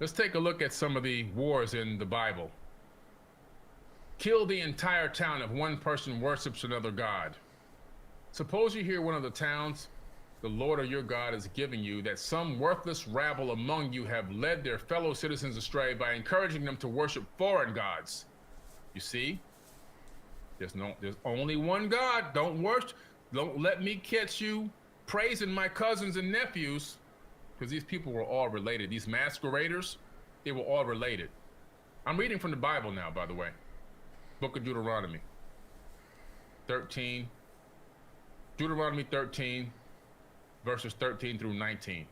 [SPEAKER 1] Let's take a look at some of the wars in the Bible. Kill the entire town if one person worships another god. Suppose you hear one of the towns the Lord or your God is giving you that some worthless rabble among you have led their fellow citizens astray by encouraging them to worship foreign gods. You see? There's only one God. Don't let me catch you praising my cousins and nephews, because these people were all related. These masqueraders, they were all related. I'm reading from the Bible now, by the way. Book of Deuteronomy 13. Deuteronomy 13, verses 13 through 19.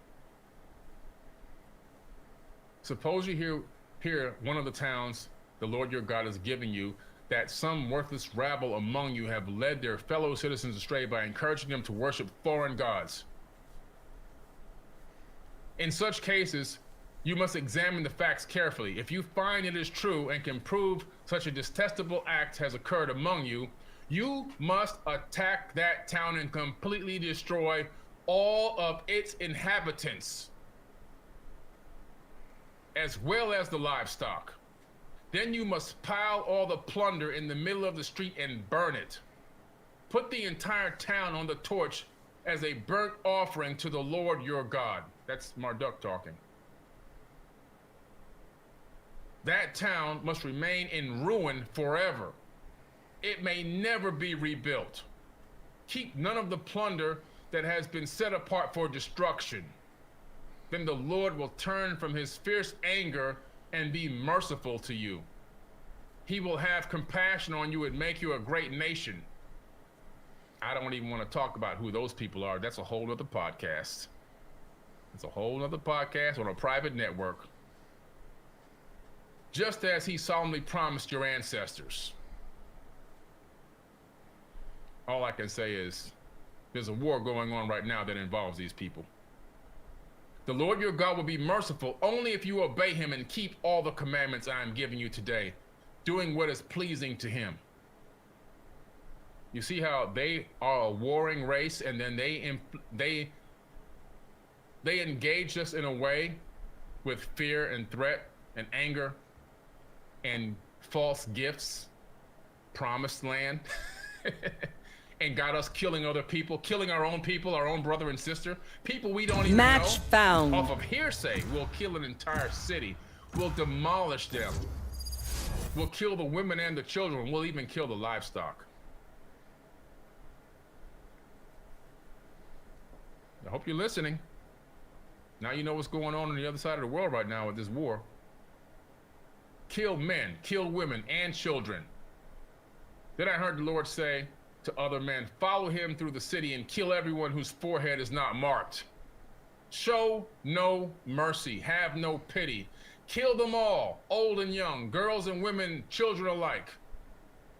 [SPEAKER 1] Suppose you hear one of the towns the Lord your God is giving you that some worthless rabble among you have led their fellow citizens astray by encouraging them to worship foreign gods. In such cases, you must examine the facts carefully. If you find it is true and can prove such a detestable act has occurred among you, you must attack that town and completely destroy all of its inhabitants, as well as the livestock. Then you must pile all the plunder in the middle of the street and burn it. Put the entire town on the torch as a burnt offering to the Lord your God. That's Marduk talking. That town must remain in ruin forever. It may never be rebuilt. Keep none of the plunder that has been set apart for destruction. Then the Lord will turn from his fierce anger and be merciful to you. He will have compassion on you and make you a great nation. I don't even want to talk about who those people are. That's a whole other podcast. It's a whole other podcast on a private network. Just as he solemnly promised your ancestors. All I can say is there's a war going on right now that involves these people. The Lord your God will be merciful only if you obey him and keep all the commandments I am giving you today, doing what is pleasing to him. You see how they are a warring race, and then they engage us in a way with fear and threat and anger and false gifts, promised land, and got us killing other people, killing our own people, our own brother and sister, people we don't even
[SPEAKER 4] Match
[SPEAKER 1] know.
[SPEAKER 4] found.
[SPEAKER 1] Off of hearsay, we'll kill an entire city. We'll demolish them. We'll kill the women and the children. We'll even kill the livestock. I hope you're listening. Now you know what's going on the other side of the world right now with this war. Kill men, kill women and children. Then I heard the Lord say to other men, follow him through the city and kill everyone whose forehead is not marked. Show no mercy, have no pity. Kill them all, old and young, girls and women, children alike.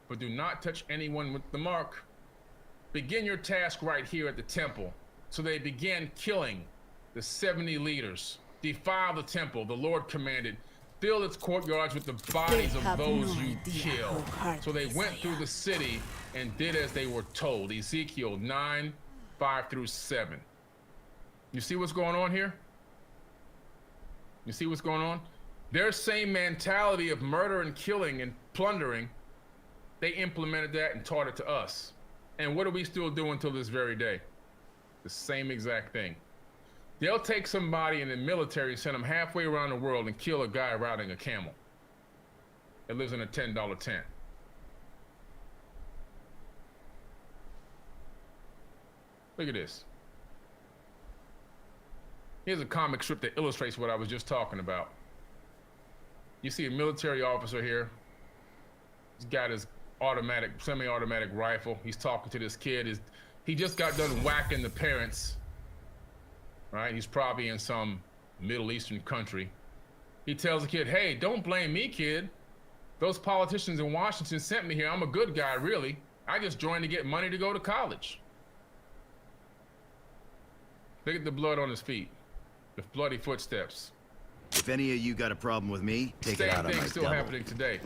[SPEAKER 1] But do not touch anyone with the mark. Begin your task right here at the temple. So they began killing the 70 leaders. Defile the temple, the Lord commanded. Fill its courtyards with the bodies of those you kill. So they went through the city and did as they were told. Ezekiel 9:5-7. You see what's going on here? You see what's going on? Their same mentality of murder and killing and plundering, they implemented that and taught it to us. And what are we still doing till this very day? The same exact thing. They'll take somebody in the military, send them halfway around the world and kill a guy riding a camel that lives in a $10 tent. Look at this. Here's a comic strip that illustrates what I was just talking about. You see a military officer here. He's got his automatic, semi-automatic rifle. He's talking to this kid. He just got done whacking the parents, right? He's probably in some Middle Eastern country. He tells the kid, hey, don't blame me, kid. Those politicians in Washington sent me here. I'm a good guy, really. I just joined to get money to go to college. Look at the blood on his feet, the bloody footsteps.
[SPEAKER 9] If any of you got a problem with me, take it out on my
[SPEAKER 1] Same thing still
[SPEAKER 9] devil.
[SPEAKER 1] happening today.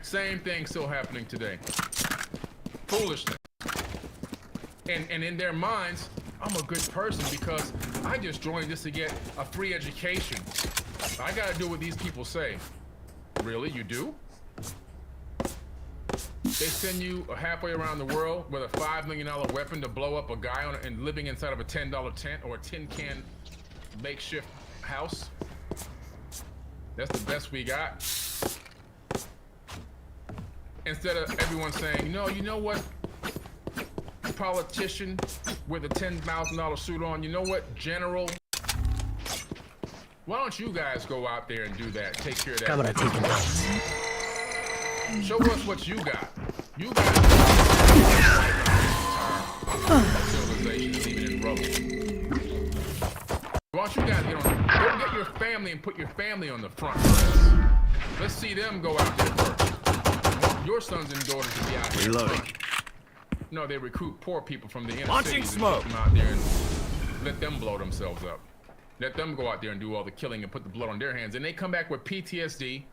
[SPEAKER 1] Same thing still happening today. Foolishness. And in their minds, I'm a good person because I just joined this to get a free education. I gotta do what these people say. Really, you do? They send you halfway around the world with a $5 million weapon to blow up a guy and living inside of a $10 tent or a tin can makeshift house. That's the best we got. Instead of everyone saying, no, you know what, politician with a $10,000 suit on, you know what, general, why don't you guys go out there and do that, take care of that.
[SPEAKER 6] Camera taken out.
[SPEAKER 1] Show us what you got. You got civilization is even in rubble. Why don't you guys get on? Go get your family and put your family on the front. Let's see them go out there first. Your sons and daughters to be out here.
[SPEAKER 9] Reloading.
[SPEAKER 1] No, they recruit poor people from the inner
[SPEAKER 5] Launching
[SPEAKER 1] cities
[SPEAKER 5] smoke.
[SPEAKER 1] and put them out there and let them blow themselves up. Let them go out there and do all the killing and put the blood on their hands. And they come back with PTSD.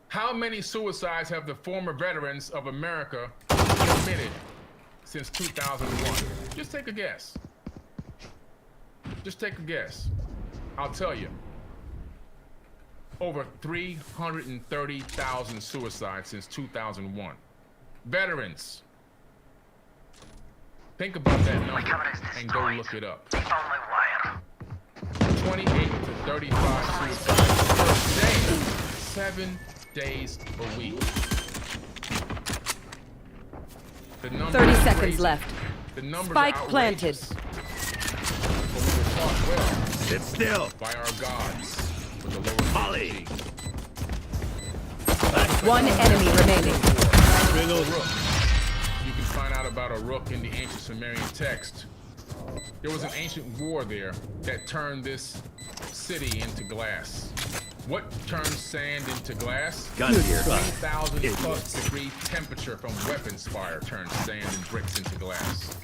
[SPEAKER 1] How many suicides have the former veterans of America committed since 2001? Just take a guess. Just take a guess. I'll tell you. Over 330,000 suicides since 2001. Veterans. Think about that number and go look it up.
[SPEAKER 8] Only wire.
[SPEAKER 1] 28 to 35 suicides per day, 7 days a week. The number
[SPEAKER 4] 30
[SPEAKER 1] is
[SPEAKER 4] seconds
[SPEAKER 1] crazy.
[SPEAKER 4] left.
[SPEAKER 1] The numbers
[SPEAKER 4] Spike
[SPEAKER 1] are
[SPEAKER 4] planted.
[SPEAKER 1] outrageous. But we were taught well
[SPEAKER 9] Sit still.
[SPEAKER 1] by our gods with the lower
[SPEAKER 9] Molly.
[SPEAKER 4] One enemy remaining.
[SPEAKER 1] Rook. You can find out about a rook in the ancient Sumerian text. There was an ancient war there that turned this city into glass. What turns sand into glass?
[SPEAKER 9] Gun here.
[SPEAKER 1] 3,000 plus degree temperature from weapons fire turns sand and bricks into glass.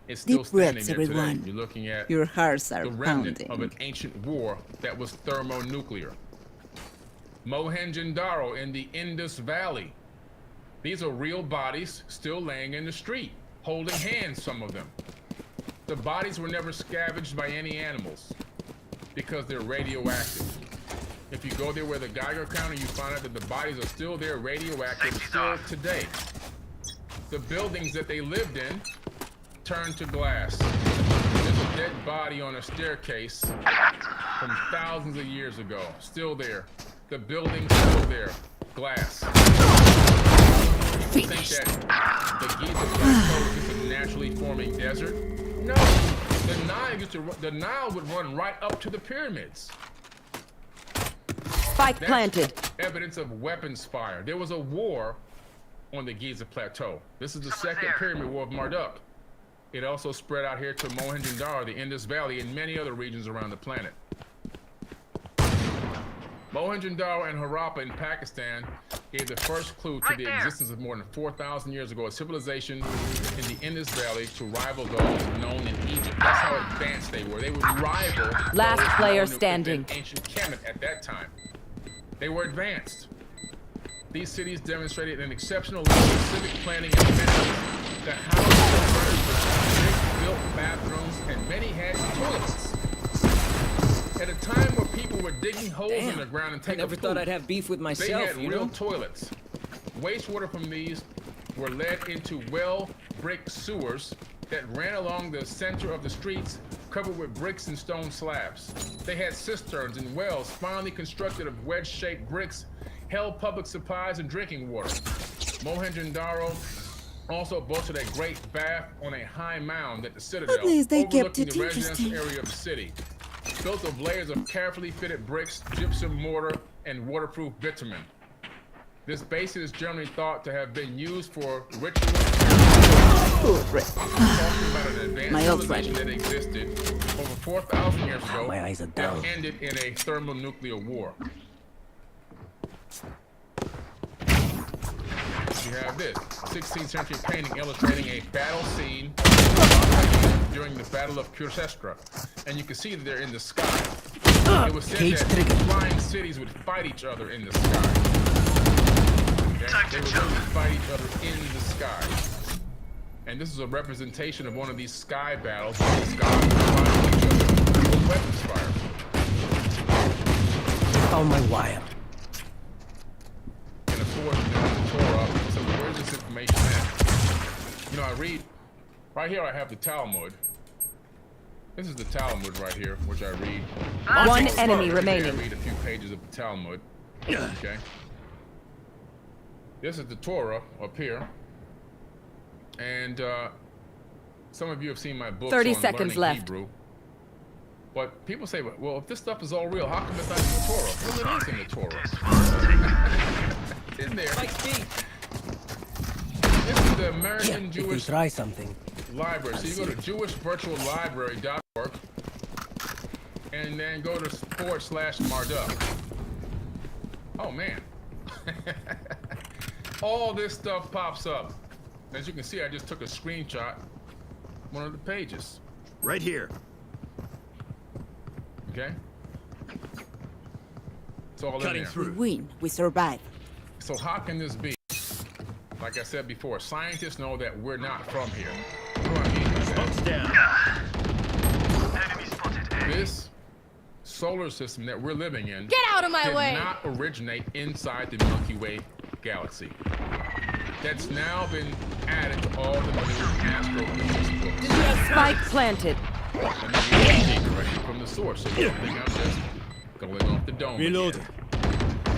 [SPEAKER 1] It's still
[SPEAKER 10] Deep
[SPEAKER 1] standing
[SPEAKER 10] breaths,
[SPEAKER 1] there today.
[SPEAKER 10] everyone.
[SPEAKER 1] You're looking at
[SPEAKER 10] Your hearts are
[SPEAKER 1] the remnant
[SPEAKER 10] pounding.
[SPEAKER 1] of an ancient war that was thermonuclear. Mohenjo-Daro in the Indus Valley. These are real bodies still laying in the street, holding hands, some of them. The bodies were never scavenged by any animals because they're radioactive. If you go there with a Geiger counter, you find out that the bodies are still there, radioactive, still today. The buildings that they lived in turned to glass. There's a dead body on a staircase from thousands of years ago, still there. The building's still there, glass. People think that the Giza Plateau is just a naturally forming desert. No, the Nile would run right up to the pyramids.
[SPEAKER 4] Spike
[SPEAKER 1] That's
[SPEAKER 4] planted.
[SPEAKER 1] evidence of weapons fire. There was a war on the Giza Plateau. This is the second pyramid war of Marduk. It also spread out here to Mohenjo-Daro, the Indus Valley, and many other regions around the planet. Mohenjo-Daro and Harappa in Pakistan gave the first clue to the existence of more than 4,000 years ago a civilization in the Indus Valley to rival those known in Egypt. That's how advanced they were. They would rival
[SPEAKER 4] Last
[SPEAKER 1] those
[SPEAKER 4] player
[SPEAKER 1] known
[SPEAKER 4] standing.
[SPEAKER 1] in ancient Kemet at that time. They were advanced. These cities demonstrated an exceptional level of civic planning and amenities. The houses were brick-built bathrooms, and many had toilets. At a time where people were digging holes in the ground and
[SPEAKER 5] I
[SPEAKER 1] taking
[SPEAKER 5] never thought I'd have beef with
[SPEAKER 1] they
[SPEAKER 5] myself,
[SPEAKER 1] had
[SPEAKER 5] you
[SPEAKER 1] real
[SPEAKER 5] know?
[SPEAKER 1] toilets. Wastewater from these were led into well-brick sewers that ran along the center of the streets, covered with bricks and stone slabs. They had cisterns and wells finely constructed of wedge-shaped bricks, held public supplies and drinking water. Mohenjo-Daro also boasted a great bath on a high mound at the citadel,
[SPEAKER 10] At least they kept
[SPEAKER 1] overlooking
[SPEAKER 10] it
[SPEAKER 1] the residential
[SPEAKER 10] interesting.
[SPEAKER 1] area of the city. Built of layers of carefully fitted bricks, gypsum mortar, and waterproof bitumen. This basin is generally thought to have been used for ritual. Talking about an advanced
[SPEAKER 10] My old
[SPEAKER 1] civilization
[SPEAKER 10] friend.
[SPEAKER 1] that existed over 4,000 years ago
[SPEAKER 6] My eyes are
[SPEAKER 1] that
[SPEAKER 6] down.
[SPEAKER 1] ended in a thermonuclear war. You have this 16th century painting illustrating a battle scene during the Battle of Kursestra, and you can see that they're in the sky. It was said
[SPEAKER 6] Cage
[SPEAKER 1] that
[SPEAKER 6] trigger.
[SPEAKER 1] flying cities would fight each other in the sky. Okay? They would literally fight each other in the sky. And this is a representation of one of these sky battles where these gods would fight each other with weapons fire.
[SPEAKER 6] Found my wire.
[SPEAKER 1] And of course, there's the Torah. So where's this information at? You know, I read, right here I have the Talmud. This is the Talmud right here, which I read.
[SPEAKER 4] One
[SPEAKER 1] So
[SPEAKER 4] enemy
[SPEAKER 1] I
[SPEAKER 4] remaining.
[SPEAKER 1] read a few pages of the Talmud. Okay. This is the Torah up here. And some of you have seen my books
[SPEAKER 4] 30
[SPEAKER 1] on
[SPEAKER 4] seconds
[SPEAKER 1] learning
[SPEAKER 4] left.
[SPEAKER 1] Hebrew. But people say, well, if this stuff is all real, how come it's not in the Torah? Well, it is in the Torah. In there. This is the American
[SPEAKER 6] If you
[SPEAKER 1] Jewish
[SPEAKER 6] try something,
[SPEAKER 1] Library. So you go to jewishvirtuallibrary.org and then go to /Marduk. Oh man. All this stuff pops up. As you can see, I just took a screenshot one of the pages.
[SPEAKER 9] Right here.
[SPEAKER 1] Okay? It's all in
[SPEAKER 5] Cutting
[SPEAKER 1] there.
[SPEAKER 5] through.
[SPEAKER 10] We win. We survive.
[SPEAKER 1] So how can this be? Like I said before, scientists know that we're not from here. What do I mean by that?
[SPEAKER 9] Smoke's down.
[SPEAKER 8] Enemy spotted A.
[SPEAKER 1] This solar system that we're living in
[SPEAKER 2] Get out of my
[SPEAKER 1] did
[SPEAKER 2] way!
[SPEAKER 1] not originate inside the Milky Way galaxy. That's now been added to all the new astrophysics books.
[SPEAKER 4] Spike planted.
[SPEAKER 1] And then you have the secret right directly from the source. So you don't think I'm just going off the dome.
[SPEAKER 5] Reload.
[SPEAKER 1] Again.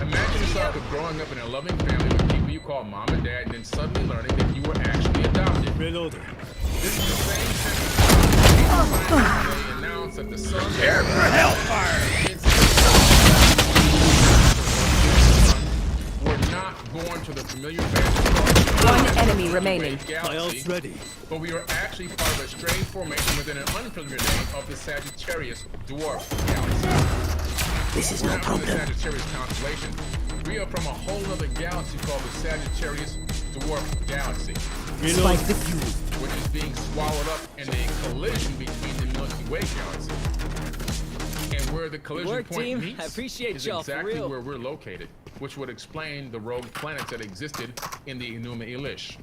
[SPEAKER 1] Imagine yourself with growing up in a loving family with people you call mom and dad, and then suddenly learning that you were actually adopted.
[SPEAKER 5] Reloading.
[SPEAKER 1] This is the same sentence they announced that the sun.
[SPEAKER 7] Prepare for hellfire!
[SPEAKER 1] We're not born to the familiar vantage
[SPEAKER 4] One enemy remaining.
[SPEAKER 5] My ult's
[SPEAKER 1] galaxy,
[SPEAKER 5] ready.
[SPEAKER 1] but we are actually part of a strange formation within an unfamiliar name of the Sagittarius dwarf galaxy.
[SPEAKER 6] This is
[SPEAKER 1] We're
[SPEAKER 6] no
[SPEAKER 1] not from the
[SPEAKER 6] problem.
[SPEAKER 1] Sagittarius constellation. We are from a whole other galaxy called the Sagittarius dwarf galaxy,
[SPEAKER 6] Spike defused.
[SPEAKER 1] which is being swallowed up in a collision between the Milky Way galaxy. And where the collision
[SPEAKER 5] work,
[SPEAKER 1] point
[SPEAKER 5] team.
[SPEAKER 1] meets
[SPEAKER 5] I appreciate
[SPEAKER 1] is
[SPEAKER 5] y'all, for
[SPEAKER 1] exactly
[SPEAKER 5] real.
[SPEAKER 1] where we're located, which would explain the rogue planets that existed in the Enuma Elish.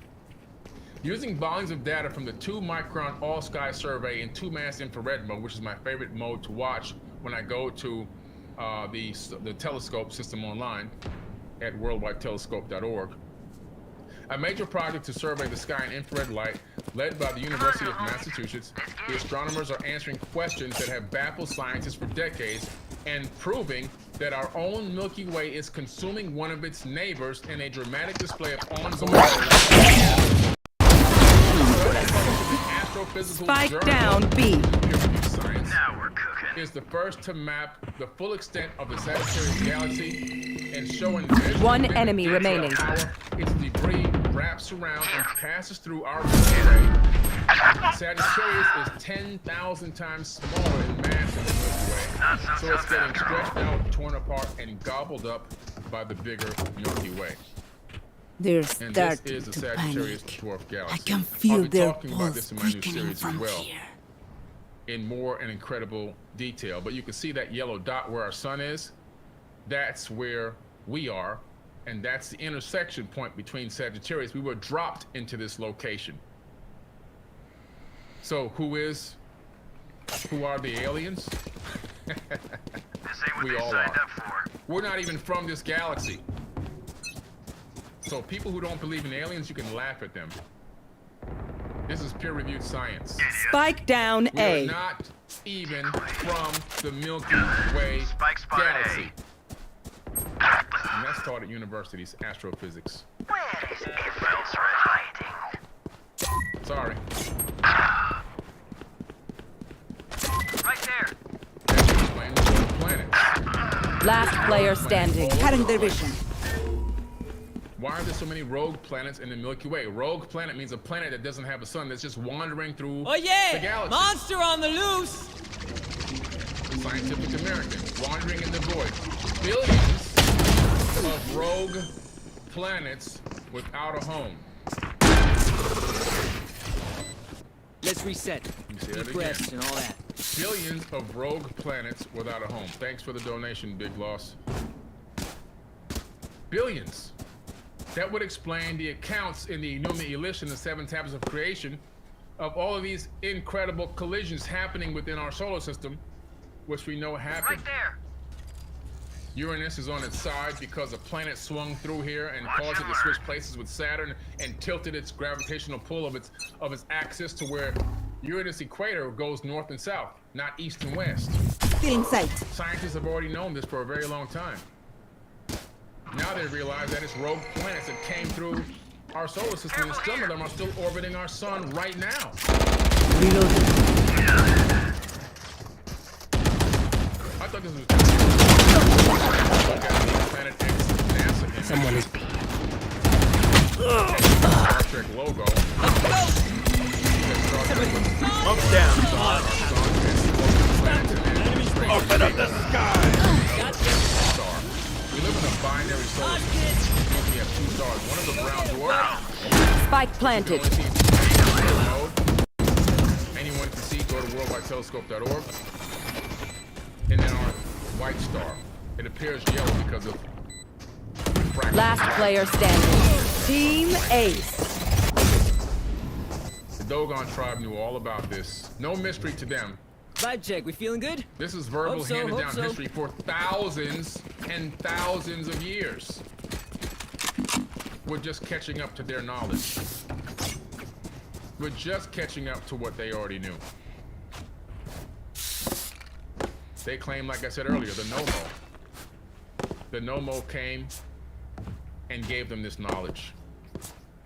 [SPEAKER 1] Using volumes of data from the 2-micron all-sky survey in 2-mass infrared mode, which is my favorite mode to watch when I go to the telescope system online at worldwidetelescope.org. A major project to survey the sky in infrared light, led by the University of Massachusetts, the astronomers are answering questions that have baffled scientists for decades and proving that our own Milky Way is consuming one of its neighbors in a dramatic display of ongoing astrophysical
[SPEAKER 4] Spike
[SPEAKER 1] journal
[SPEAKER 4] down B.
[SPEAKER 1] peer-reviewed science
[SPEAKER 8] Now we're cooking.
[SPEAKER 1] is the first to map the full extent of the Sagittarius galaxy and showing visual
[SPEAKER 4] One
[SPEAKER 1] vivid
[SPEAKER 4] enemy
[SPEAKER 1] detail
[SPEAKER 4] remaining.
[SPEAKER 1] how its debris wraps around and passes through our Milky Way. Sagittarius is 10,000 times smaller in mass than the Milky Way, so it's getting stretched out, torn apart, and gobbled up by the bigger Milky Way.
[SPEAKER 4] They're
[SPEAKER 1] And this
[SPEAKER 4] starting
[SPEAKER 1] is the
[SPEAKER 4] to
[SPEAKER 1] Sagittarius
[SPEAKER 4] panic.
[SPEAKER 1] dwarf galaxy.
[SPEAKER 4] I can
[SPEAKER 1] I'll
[SPEAKER 4] feel
[SPEAKER 1] be
[SPEAKER 4] their
[SPEAKER 1] talking about this
[SPEAKER 4] pulse
[SPEAKER 1] in my new
[SPEAKER 4] quickening
[SPEAKER 1] series as
[SPEAKER 4] from
[SPEAKER 1] well,
[SPEAKER 4] here.
[SPEAKER 1] in more and incredible detail. But you can see that yellow dot where our sun is. That's where we are, and that's the intersection point between Sagittarius. We were dropped into this location. So who are the aliens?
[SPEAKER 8] This ain't what
[SPEAKER 1] We
[SPEAKER 8] they
[SPEAKER 1] all
[SPEAKER 8] signed
[SPEAKER 1] are.
[SPEAKER 8] up for.
[SPEAKER 1] We're not even from this galaxy. So people who don't believe in aliens, you can laugh at them. This is peer-reviewed science.
[SPEAKER 4] Spike down
[SPEAKER 1] We are
[SPEAKER 4] A.
[SPEAKER 1] not even from the Milky Way
[SPEAKER 8] Spike spotted
[SPEAKER 1] galaxy. And that's taught at universities, astrophysics.
[SPEAKER 8] Where is everyone hiding?
[SPEAKER 1] Sorry.
[SPEAKER 8] Right there.
[SPEAKER 1] That should explain the whole planet.
[SPEAKER 4] Last player standing. Cutting their vision.
[SPEAKER 1] Why are there so many rogue planets in the Milky Way? Rogue planet means a planet that doesn't have a sun, that's just wandering through
[SPEAKER 5] Oh
[SPEAKER 1] the
[SPEAKER 5] yeah!
[SPEAKER 1] galaxy.
[SPEAKER 5] Monster on the loose!
[SPEAKER 1] Scientific American, wandering in the void. Billions of rogue planets without a home.
[SPEAKER 5] Let's reset.
[SPEAKER 1] You say that
[SPEAKER 5] Deep
[SPEAKER 1] again.
[SPEAKER 5] breaths and all that.
[SPEAKER 1] Billions of rogue planets without a home. Thanks for the donation, Big Loss. Billions. That would explain the accounts in the Enuma Elish and the 7 Tablets of Creation of all of these incredible collisions happening within our solar system, which we know happened.
[SPEAKER 8] Right there.
[SPEAKER 1] Uranus is on its side because a planet swung through here and caused it to switch places with Saturn and tilted its gravitational pull of its axis to where Uranus equator goes north and south, not east and west.
[SPEAKER 4] Feeling sight.
[SPEAKER 1] Scientists have already known this for a very long time. Now they realize that it's rogue planets that came through our solar system, and some of them are still orbiting our sun right now. I thought this was Planet X NASA image.
[SPEAKER 6] Someone is.
[SPEAKER 1] Star Trek logo.
[SPEAKER 7] Up down.
[SPEAKER 1] Open up the sky. We live in a binary solar system. We have 2 stars. One is a brown dwarf.
[SPEAKER 4] Spike planted.
[SPEAKER 1] Anyone can see, go to worldwidetelescope.org. And then our white star. It appears yellow because of refraction.
[SPEAKER 4] Last player standing. Team Ace.
[SPEAKER 1] The Dogon tribe knew all about this. No mystery to them.
[SPEAKER 5] Vibe check, we feeling good?
[SPEAKER 1] This is verbal
[SPEAKER 5] Hope so,
[SPEAKER 1] handed
[SPEAKER 5] hope
[SPEAKER 1] down
[SPEAKER 5] so.
[SPEAKER 1] history for thousands and thousands of years. We're just catching up to their knowledge. We're just catching up to what they already knew. They claim, like I said earlier, the Nomo came and gave them this knowledge.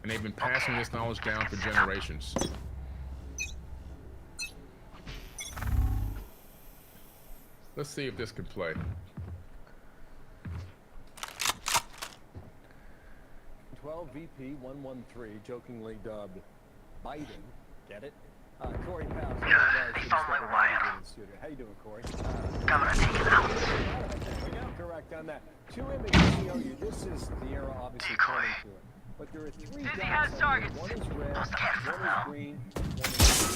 [SPEAKER 1] And they've been passing this knowledge down for generations. Let's see if this can play.
[SPEAKER 10] 12 VP 113, jokingly dubbed Biden. Get it? Corey Powell. How you doing, Corey?
[SPEAKER 8] Governor, take it out.
[SPEAKER 10] Correct on that. 2 images show you. This is the era obviously turning to it. But there are 3
[SPEAKER 8] Dizzy
[SPEAKER 10] dots.
[SPEAKER 8] has targets.
[SPEAKER 10] One is red,
[SPEAKER 8] Those cats
[SPEAKER 10] one
[SPEAKER 8] are
[SPEAKER 10] is green, one is blue.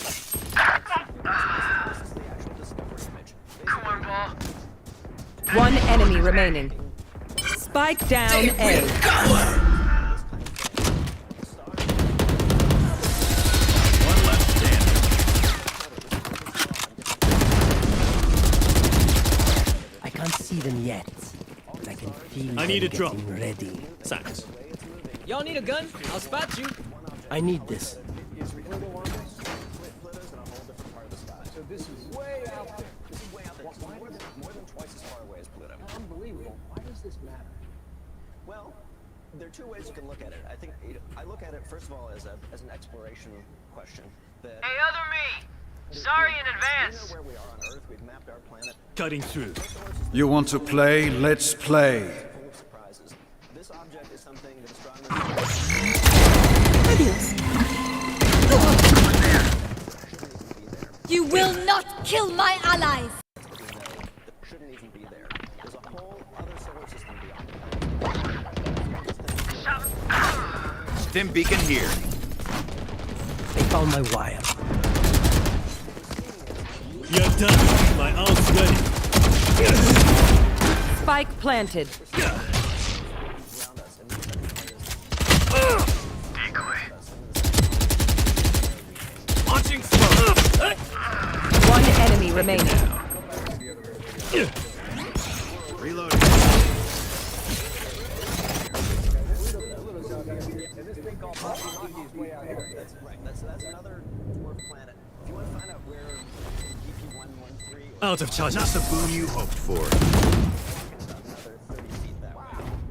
[SPEAKER 8] Cornball.
[SPEAKER 4] One enemy remaining. Spike down A.
[SPEAKER 7] One left standing.
[SPEAKER 6] I can't see them yet, but I can feel
[SPEAKER 7] I need
[SPEAKER 6] them
[SPEAKER 7] a drop.
[SPEAKER 6] getting ready.
[SPEAKER 7] Thanks.
[SPEAKER 5] Y'all need a gun? I'll spot you.
[SPEAKER 6] I need this.
[SPEAKER 10] Is Pluto on this? Pluto's in a whole different part of the sky. So this is way out there. This is way out there. More than twice as far away as Pluto. Unbelievable. Why does this matter?
[SPEAKER 11] Well, there are 2 ways you can look at it. I think I look at it first of all as an exploration question. That
[SPEAKER 8] Hey, other me. Sorry in
[SPEAKER 11] we
[SPEAKER 8] advance.
[SPEAKER 11] know where we are on Earth. We've mapped our planet.
[SPEAKER 7] Cutting through.
[SPEAKER 12] You want to play? Let's play.
[SPEAKER 11] Full of surprises. This object is something that astronomers
[SPEAKER 2] You will not kill my allies.
[SPEAKER 11] shouldn't even be there. There's a whole other solar system beyond.
[SPEAKER 9] Stim beacon here.
[SPEAKER 6] I found my wire.
[SPEAKER 7] You're done. My ult's ready.
[SPEAKER 4] Spike planted.
[SPEAKER 7] Launching smoke.
[SPEAKER 4] One enemy remaining.
[SPEAKER 9] Reloading.
[SPEAKER 10] And this thing called Makimaki is way out here.
[SPEAKER 11] That's right. That's another dwarf planet. If you want to find out where VP-113 or
[SPEAKER 7] Out of charges.
[SPEAKER 9] Not the boon you hoped for.
[SPEAKER 11] another 30 feet that way.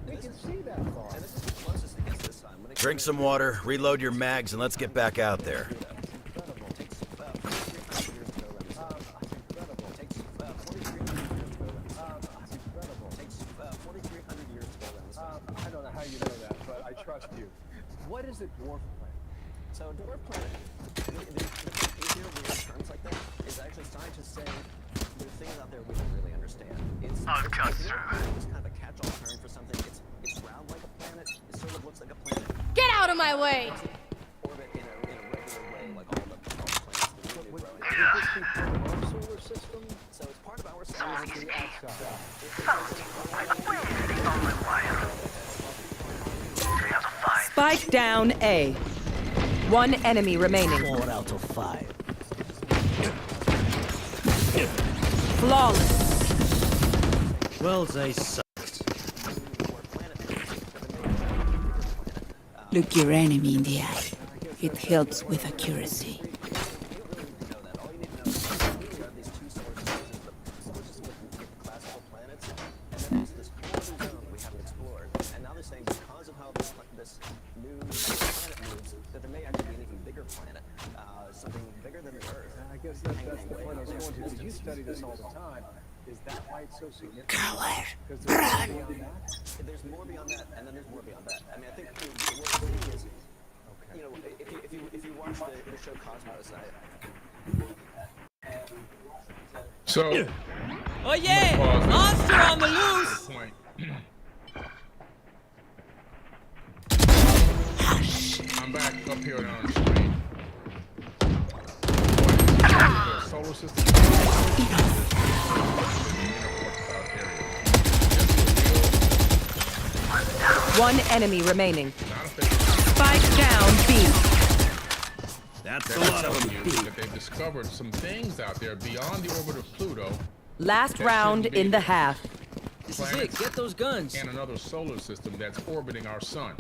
[SPEAKER 10] We can see that far.
[SPEAKER 11] And this is the closest it gets this time. When it
[SPEAKER 9] Drink some water, reload your mags, and let's get back out there.
[SPEAKER 11] takes about 4,300 years to go around the sun. Takes 4,300 years to go around the sun. Takes 4,300 years to go around the sun.
[SPEAKER 10] I don't know how you know that, but I trust you. What is a dwarf planet?
[SPEAKER 11] So a dwarf planet, the easier weird terms like that is actually scientists saying there's things out there we don't really understand. It's
[SPEAKER 8] I've cut
[SPEAKER 11] it's
[SPEAKER 8] through.
[SPEAKER 11] just kind of a catch-all term for something. It's round like a planet. It sort of looks like a planet.
[SPEAKER 2] Get out of my way.
[SPEAKER 11] Orbit in a regular way, like all the planets that we do
[SPEAKER 10] Would
[SPEAKER 11] grow
[SPEAKER 10] this
[SPEAKER 11] in.
[SPEAKER 10] be part of our solar system?
[SPEAKER 11] So it's part of our solar system.
[SPEAKER 10] Outside.
[SPEAKER 4] Spike down A. One enemy remaining.
[SPEAKER 6] 4 out of 5.
[SPEAKER 4] Flawless.
[SPEAKER 6] Well, they sucked.
[SPEAKER 4] Look your enemy in the eye. It helps with accuracy.
[SPEAKER 11] All you need to know is that we have these 2 solar systems. The solar system with the classical planets, and then there's this quantum zone that we haven't explored. And now they're saying because of how this new planet moves, that there may actually be an even bigger planet, something bigger than the Earth.
[SPEAKER 10] I guess that's the point I was going to, because you study this all the time. Is that why it's so significant? Because there's more beyond that?
[SPEAKER 11] There's more beyond that, and then there's more beyond that. I mean, I think the thing is, you know, if you watch the show Cosmos,
[SPEAKER 1] So,
[SPEAKER 5] Oh yeah!
[SPEAKER 1] Pause.
[SPEAKER 5] Monster on the loose!
[SPEAKER 1] point. I'm back up here on the screen. The solar system.
[SPEAKER 4] One enemy remaining.
[SPEAKER 1] Not official.
[SPEAKER 4] Spike down B.
[SPEAKER 7] That's a
[SPEAKER 1] They're
[SPEAKER 7] lot of
[SPEAKER 1] telling
[SPEAKER 7] them.
[SPEAKER 1] you that they've discovered some things out there beyond the orbit of Pluto
[SPEAKER 4] Last
[SPEAKER 1] That
[SPEAKER 4] round
[SPEAKER 1] shouldn't be.
[SPEAKER 4] in the half.
[SPEAKER 5] This is it.
[SPEAKER 1] Planets.
[SPEAKER 5] Get those guns.
[SPEAKER 1] and another solar system that's orbiting our sun.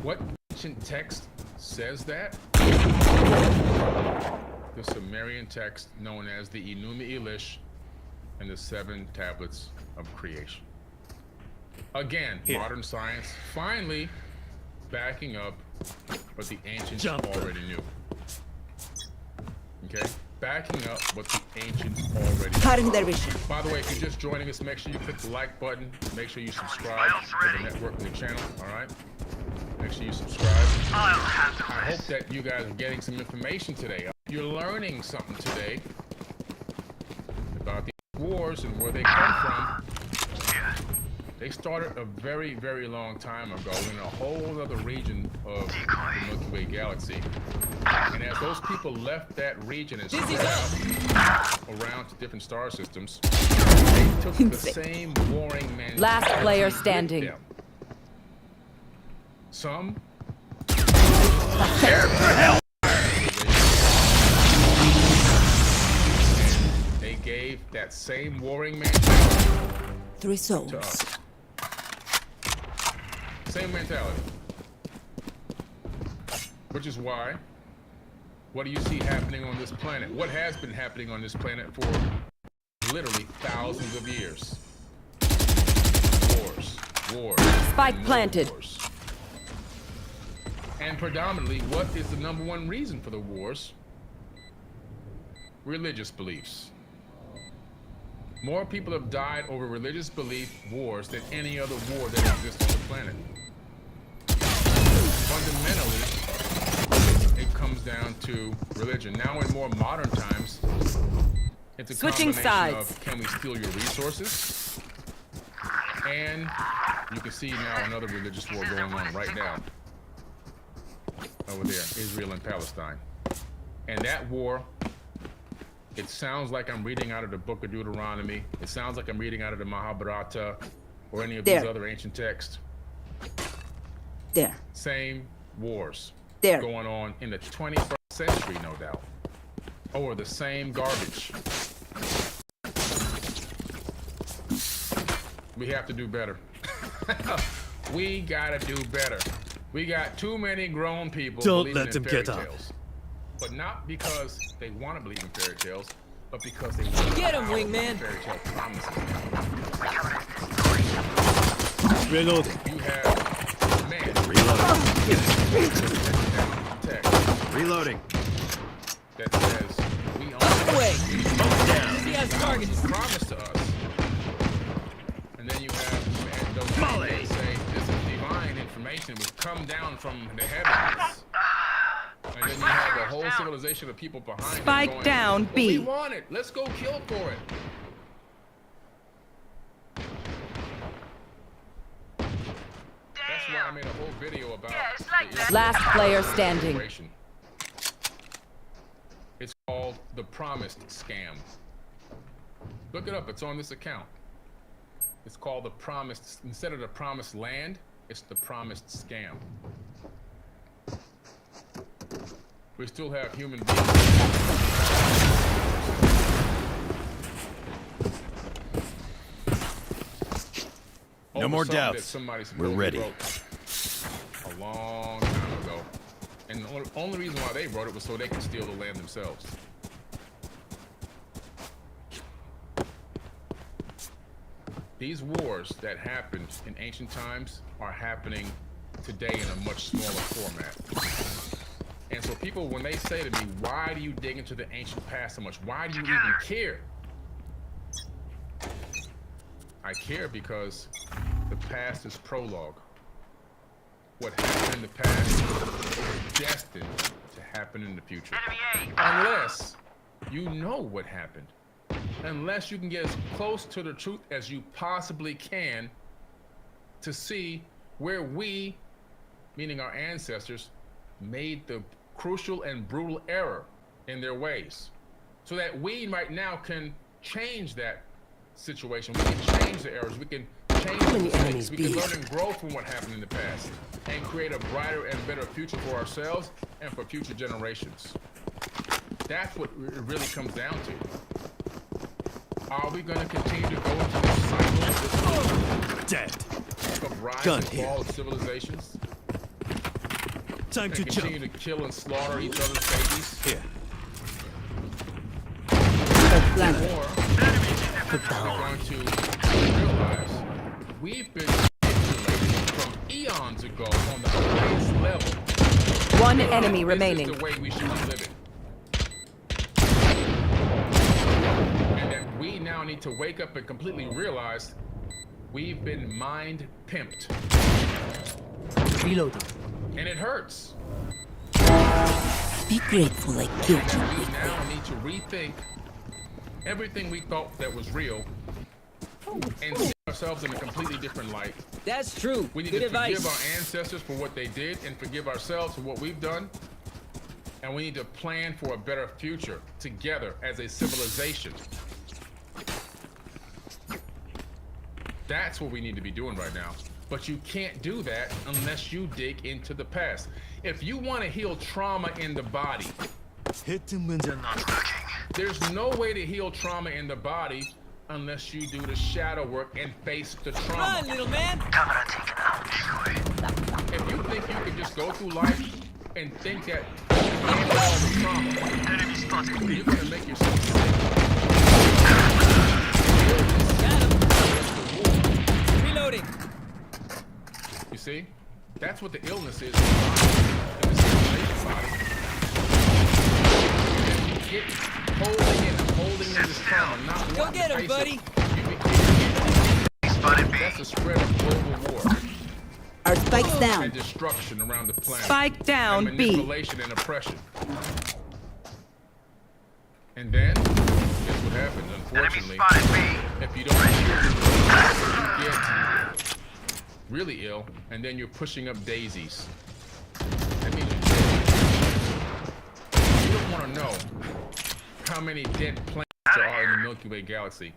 [SPEAKER 1] What ancient text says that? The Sumerian text known as the Enuma Elish and the 7 tablets of creation. Again,
[SPEAKER 7] Here.
[SPEAKER 1] modern science finally backing up what the ancients
[SPEAKER 7] Jump.
[SPEAKER 1] already knew. Okay? Backing up what the ancients already knew.
[SPEAKER 4] Cutting their vision.
[SPEAKER 1] By the way, if you're just joining us, make sure you click the like button. Make sure you subscribe to the network and the channel, all right? Make sure you subscribe. I hope that you guys are getting some information today. You're learning something today about the wars and where they come from. They started a very, very long time ago in a whole other region of the Milky Way galaxy. And as those people left that region and spread out around to different star systems, they took the same warring mentality.
[SPEAKER 3] Last player
[SPEAKER 1] with
[SPEAKER 3] standing.
[SPEAKER 1] them. Some they gave that same warring mentality
[SPEAKER 4] 3
[SPEAKER 1] to
[SPEAKER 4] souls.
[SPEAKER 1] us. Same mentality. Which is why, what do you see happening on this planet? What has been happening on this planet for literally thousands of years? Wars, wars.
[SPEAKER 3] Spike
[SPEAKER 1] and more
[SPEAKER 3] planted.
[SPEAKER 1] wars. And predominantly, what is the #1 reason for the wars? Religious beliefs. More people have died over religious belief wars than any other war that exists on the planet. Fundamentally, it comes down to religion. Now in more modern times, it's a
[SPEAKER 3] Switching
[SPEAKER 1] combination
[SPEAKER 3] sides.
[SPEAKER 1] of can we steal your resources? And you can see now another religious war going on right now. Over there, Israel and Palestine. And that war, it sounds like I'm reading out of the book of Deuteronomy. It sounds like I'm reading out of the Mahabharata or any of these
[SPEAKER 4] There.
[SPEAKER 1] other ancient texts.
[SPEAKER 4] There.
[SPEAKER 1] Same wars
[SPEAKER 4] There.
[SPEAKER 1] going on in the 21st century, no doubt, over the same garbage. We have to do better. We gotta do better. We got too many grown people
[SPEAKER 7] Don't
[SPEAKER 1] believing
[SPEAKER 7] let
[SPEAKER 1] in
[SPEAKER 7] them
[SPEAKER 1] fairy
[SPEAKER 7] get up.
[SPEAKER 1] tales. But not because they want to believe in fairy tales, but because they want to
[SPEAKER 5] Get 'em,
[SPEAKER 1] follow
[SPEAKER 5] wingman.
[SPEAKER 1] fairy tale promises.
[SPEAKER 7] Reloading.
[SPEAKER 1] You have man text
[SPEAKER 7] Reloading.
[SPEAKER 1] that says we own
[SPEAKER 5] Wait.
[SPEAKER 1] we
[SPEAKER 5] He has targets.
[SPEAKER 1] promise to us. And then you have those that say this is divine information which come down from the heavens. And then you have a whole civilization of people behind it
[SPEAKER 3] Spike
[SPEAKER 1] going,
[SPEAKER 3] down,
[SPEAKER 1] "But
[SPEAKER 3] B."
[SPEAKER 1] We want it. Let's go kill for it. That's why I made a whole video about the
[SPEAKER 3] Last player standing.
[SPEAKER 1] operation. It's called the Promised Scam. Look it up. It's on this account. It's called the Promised. Instead of the Promised Land, it's the Promised Scam. We still have human beings.
[SPEAKER 9] No more
[SPEAKER 1] Something that
[SPEAKER 9] doubts.
[SPEAKER 1] somebody
[SPEAKER 9] We're
[SPEAKER 1] supposedly
[SPEAKER 9] ready.
[SPEAKER 1] wrote a long time ago. And the only reason why they wrote it was so they could steal the land themselves. These wars that happened in ancient times are happening today in a much smaller format. And so people, when they say to me, why do you dig into the ancient past so much? Why do you even care? I care because the past is prologue. What happened in the past is destined to happen in the future. Unless you know what happened. Unless you can get as close to the truth as you possibly can to see where we, meaning our ancestors, made the crucial and brutal error in their ways. So that we right now can change that situation. We can change the errors. We can change the mistakes. We can learn and grow from what happened in the past and create a brighter and better future for ourselves and for future generations. That's what it really comes down to. Are we going to continue to go into this cycle,
[SPEAKER 7] Dead.
[SPEAKER 1] of rise
[SPEAKER 7] Gun
[SPEAKER 1] and
[SPEAKER 7] here.
[SPEAKER 1] fall of civilizations?
[SPEAKER 7] Time
[SPEAKER 1] And
[SPEAKER 7] to
[SPEAKER 1] continue
[SPEAKER 7] jump.
[SPEAKER 1] to kill and slaughter each other's babies?
[SPEAKER 7] Here.
[SPEAKER 1] Or going to realize we've been manipulated from eons ago on the highest level.
[SPEAKER 3] One enemy remaining.
[SPEAKER 1] This is the way we should be living. And that we now need to wake up and completely realize we've been mind pimped.
[SPEAKER 6] Reloading.
[SPEAKER 1] And it hurts.
[SPEAKER 4] Be grateful I killed you
[SPEAKER 1] We
[SPEAKER 4] quickly.
[SPEAKER 1] now need to rethink everything we thought that was real and see ourselves in a completely different light.
[SPEAKER 5] That's true.
[SPEAKER 1] We need
[SPEAKER 5] Good
[SPEAKER 1] to
[SPEAKER 5] advice.
[SPEAKER 1] forgive our ancestors for what they did and forgive ourselves for what we've done. And we need to plan for a better future together as a civilization. That's what we need to be doing right now. But you can't do that unless you dig into the past. If you want to heal trauma in the body, there's no way to heal trauma in the body unless you do the shadow work and face the
[SPEAKER 5] Come
[SPEAKER 1] trauma.
[SPEAKER 5] on, little man.
[SPEAKER 1] If you think you can just go through life and think that you can handle all the trauma, you're gonna make yourself sick.
[SPEAKER 5] Reloading.
[SPEAKER 1] You see? That's what the illness is in the civilization body. If you get holding in this trauma, not
[SPEAKER 5] Go
[SPEAKER 1] wanting
[SPEAKER 5] get
[SPEAKER 1] to
[SPEAKER 5] him,
[SPEAKER 1] face
[SPEAKER 5] buddy.
[SPEAKER 1] it, that's a spread of global war.
[SPEAKER 4] Our spike's down.
[SPEAKER 1] And destruction around the planet.
[SPEAKER 3] Spike down,
[SPEAKER 1] and
[SPEAKER 3] B.
[SPEAKER 1] manipulation and oppression. And then, here's what happens, unfortunately. If you don't heal, you get really ill, and then you're pushing up daisies. That means you're dead. You don't want to know how many dead planets there are in the Milky Way galaxy.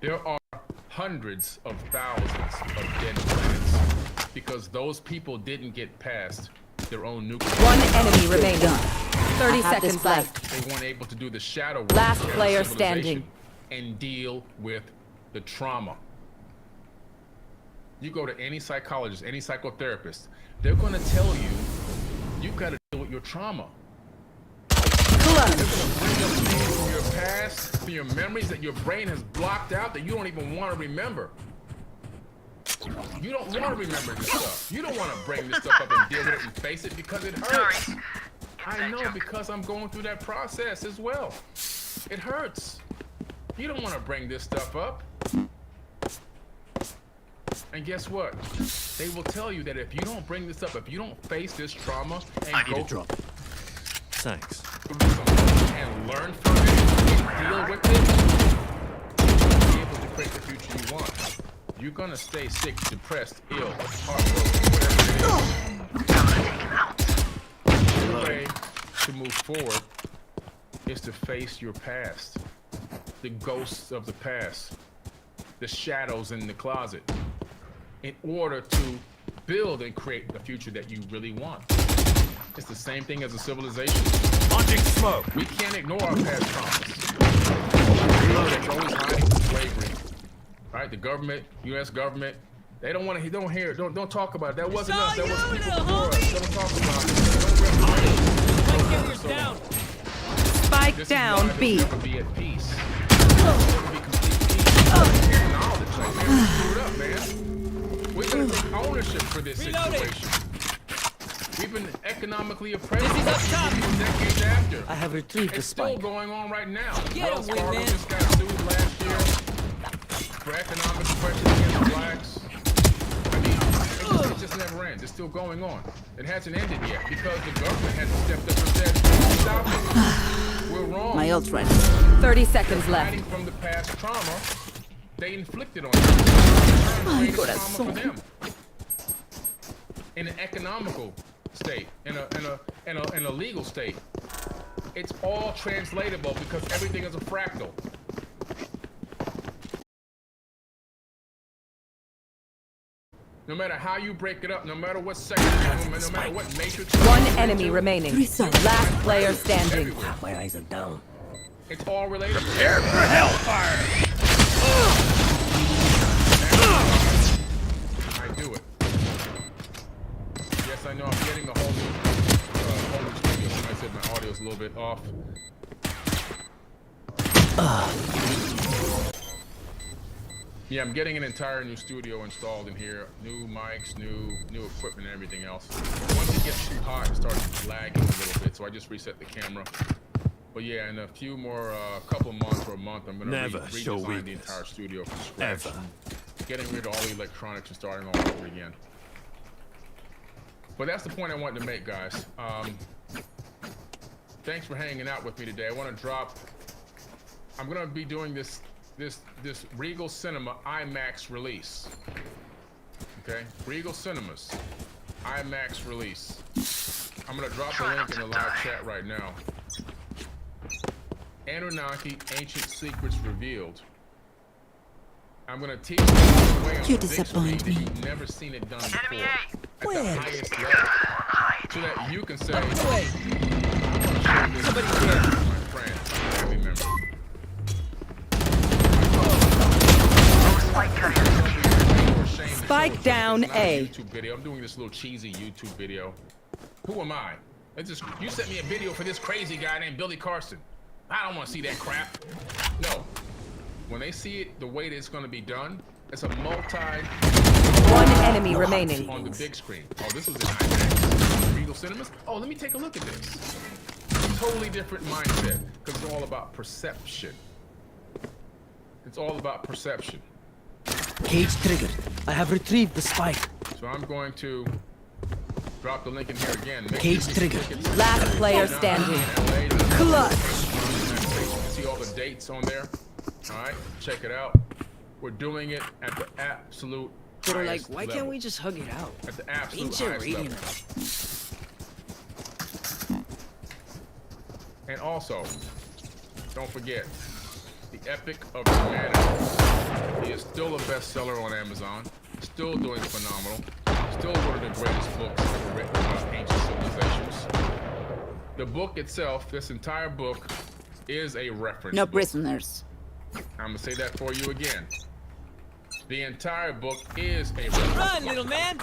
[SPEAKER 1] There are hundreds of thousands of dead planets because those people didn't get past their own nuclear.
[SPEAKER 3] One enemy remaining. 30
[SPEAKER 4] have this
[SPEAKER 3] seconds left.
[SPEAKER 1] They weren't able to do the shadow work
[SPEAKER 3] Last
[SPEAKER 1] of
[SPEAKER 3] player
[SPEAKER 1] civilization
[SPEAKER 3] standing.
[SPEAKER 1] and deal with the trauma. You go to any psychologist, any psychotherapist, they're going to tell you you've got to deal with your trauma. They're going to bring up things from your past, from your memories that your brain has blocked out that you don't even want to remember. You don't want to remember this stuff. You don't want to bring this stuff up and deal with it and face it because it hurts. I know, because I'm going through that process as well. It hurts. You don't want to bring this stuff up. And guess what? They will tell you that if you don't bring this up, if you don't face this trauma and go through
[SPEAKER 7] Thanks.
[SPEAKER 1] something and learn from it and deal with it, you'll be able to create the future you want. You're gonna stay sick, depressed, ill, heartbroken, whatever it is. The way to move forward is to face your past, the ghosts of the past, the shadows in the closet, in order to build and create the future that you really want. It's the same thing as a civilization.
[SPEAKER 7] Launching smoke.
[SPEAKER 1] We can't ignore our past traumas. It's always hiding from slavery. Right? The government, U.S. government, they don't want to. Don't hear it. Don't talk about it. That wasn't us. That was people before us. Don't talk about it. Don't
[SPEAKER 5] Carrier's down.
[SPEAKER 3] Spike
[SPEAKER 1] This
[SPEAKER 3] down,
[SPEAKER 1] is why
[SPEAKER 3] B.
[SPEAKER 1] there'll never be at peace. There'll never be complete peace. Knowledge, like, man, we screwed up, man. We're gonna take ownership for this
[SPEAKER 5] Reloading.
[SPEAKER 1] situation. We've been economically oppressed
[SPEAKER 5] This is up top.
[SPEAKER 1] for decades after.
[SPEAKER 6] I have retrieved the
[SPEAKER 1] It's still
[SPEAKER 6] spike.
[SPEAKER 1] going on right now.
[SPEAKER 5] Get
[SPEAKER 1] Wells
[SPEAKER 5] him,
[SPEAKER 1] Fargo
[SPEAKER 5] Wingman.
[SPEAKER 1] just got sued last year for economic oppression against blacks. I mean, it just never ends. It's still going on. It hasn't ended yet because the government hasn't stepped up and said, stop it. We're wrong.
[SPEAKER 4] My ult's ready.
[SPEAKER 3] 30 seconds left.
[SPEAKER 1] Hiding from the past trauma they inflicted on them.
[SPEAKER 4] Ay,
[SPEAKER 1] Created trauma
[SPEAKER 4] corazón.
[SPEAKER 1] for them. In an economical state, in a legal state. It's all translatable because everything is a fractal. No matter how you break it up, no matter what section, no matter what matrix.
[SPEAKER 3] One enemy remaining.
[SPEAKER 4] Result.
[SPEAKER 3] Last player standing.
[SPEAKER 1] Everywhere.
[SPEAKER 6] My eyes are down.
[SPEAKER 1] It's all related.
[SPEAKER 7] Prepare for hellfire.
[SPEAKER 1] I do it. Yes, I know I'm getting a whole new studio. Somebody said my audio is a little bit off. Yeah, I'm getting an entire new studio installed in here. New mics, new equipment, and everything else. Once it gets too hot, it starts lagging a little bit, so I just reset the camera. But yeah, in a few more, couple months or a month, I'm gonna
[SPEAKER 7] Never show
[SPEAKER 1] redesign the
[SPEAKER 7] weakness.
[SPEAKER 1] entire studio from scratch.
[SPEAKER 7] Ever.
[SPEAKER 1] Getting rid of all the electronics and starting all over again. But that's the point I wanted to make, guys. Thanks for hanging out with me today. I want to drop. I'm gonna be doing this Regal Cinema IMAX release. Okay, Regal Cinemas IMAX release. I'm gonna drop the link in the live chat right now. Anunnaki Ancient Secrets Revealed. I'm gonna teach you a way on
[SPEAKER 4] You
[SPEAKER 1] the big
[SPEAKER 4] disappoint
[SPEAKER 1] screen that
[SPEAKER 4] me.
[SPEAKER 1] you've never seen it done before. At
[SPEAKER 4] Where?
[SPEAKER 1] the highest level. So that you can say,
[SPEAKER 5] Wait.
[SPEAKER 1] somebody here. My friend, family member.
[SPEAKER 3] Spike down A.
[SPEAKER 1] YouTube video. I'm doing this little cheesy YouTube video. Who am I? It's just, you sent me a video for this crazy guy named Billy Carson. I don't want to see that crap. No. When they see it the way that it's going to be done, it's a
[SPEAKER 3] One enemy remaining.
[SPEAKER 1] on the big screen. Oh, this was in IMAX. Regal Cinemas. Oh, let me take a look at this. Totally different mindset, because it's all about perception. It's all about perception.
[SPEAKER 6] Cage triggered. I have retrieved the spike.
[SPEAKER 1] So I'm going to drop the link in here again. Make
[SPEAKER 6] Cage
[SPEAKER 1] sure you get
[SPEAKER 6] trigger.
[SPEAKER 1] tickets.
[SPEAKER 3] Last player standing. Clutch.
[SPEAKER 1] See all the dates on there. All right, check it out. We're doing it at the absolute
[SPEAKER 5] But like,
[SPEAKER 1] highest
[SPEAKER 5] why
[SPEAKER 1] level.
[SPEAKER 5] can't we just hug it out?
[SPEAKER 1] At the absolute
[SPEAKER 5] Ancient
[SPEAKER 1] highest level.
[SPEAKER 5] radiant.
[SPEAKER 1] And also, don't forget, The Epic of Humanity. He is still a bestseller on Amazon. Still doing phenomenal. Still one of the greatest books ever written about ancient civilizations. The book itself, this entire book, is a reference
[SPEAKER 4] No
[SPEAKER 1] book.
[SPEAKER 4] prisoners.
[SPEAKER 1] I'm gonna say that for you again. The entire book is a reference
[SPEAKER 5] Run,
[SPEAKER 1] book.
[SPEAKER 5] little man.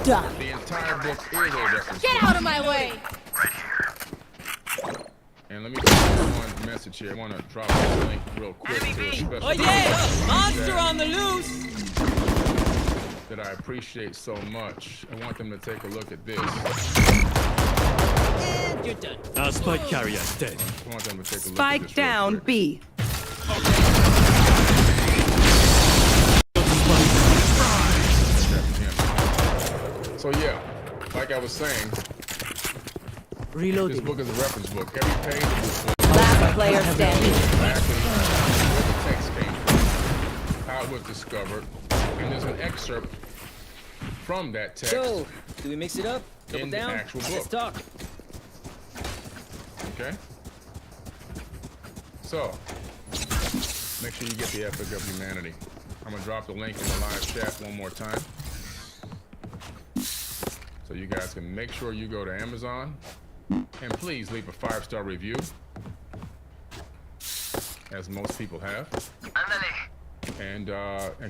[SPEAKER 4] Done.
[SPEAKER 1] The entire book is a reference
[SPEAKER 2] Get
[SPEAKER 1] book.
[SPEAKER 2] out of my way!
[SPEAKER 1] And let me put one message here. I want to drop this link real quick to a special
[SPEAKER 5] Oh yeah! Monster on the loose!
[SPEAKER 1] that I appreciate so much. I want them to take a look at this.
[SPEAKER 5] And you're done.
[SPEAKER 7] Our spike carrier dead.
[SPEAKER 1] I want them to take a look at
[SPEAKER 3] Spike
[SPEAKER 1] this real
[SPEAKER 3] down
[SPEAKER 1] quick.
[SPEAKER 3] B.
[SPEAKER 1] So yeah, like I was saying, this
[SPEAKER 6] Reloading.
[SPEAKER 1] book is a reference book. Every page of this book
[SPEAKER 3] Last player standing.
[SPEAKER 1] exactly where the text came from, how it was discovered, and there's an excerpt from that text
[SPEAKER 5] So, do we mix it up? Double
[SPEAKER 1] in the
[SPEAKER 5] down?
[SPEAKER 1] actual
[SPEAKER 5] Let's
[SPEAKER 1] book.
[SPEAKER 5] talk.
[SPEAKER 1] Okay? So, make sure you get the Epic of Humanity. I'm gonna drop the link in the live chat one more time. So you guys can make sure you go to Amazon and please leave a 5-star review, as most people have, and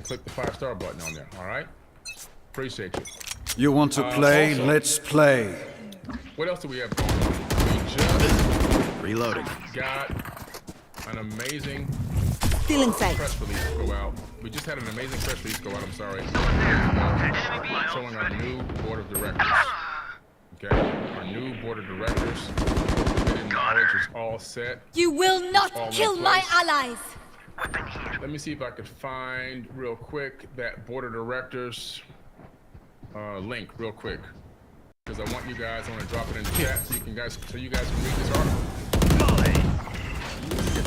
[SPEAKER 1] click the 5-star button on there. All right? Appreciate you.
[SPEAKER 12] You want to play?
[SPEAKER 1] Also-
[SPEAKER 12] Let's play.
[SPEAKER 1] What else do we have going on? We just
[SPEAKER 7] Reloading.
[SPEAKER 1] got an amazing
[SPEAKER 4] Still inside.
[SPEAKER 1] press release go out. We just had an amazing press release go out. I'm sorry. Showing our new board of directors. Okay, our new board of directors. Hidden knowledge is all set.
[SPEAKER 2] You will
[SPEAKER 1] All
[SPEAKER 2] not
[SPEAKER 1] in
[SPEAKER 2] kill my
[SPEAKER 1] place.
[SPEAKER 2] allies!
[SPEAKER 1] Let me see if I could find real quick that board of directors link real quick, because I want you guys. I want to drop it in the chat so you can guys can read this article.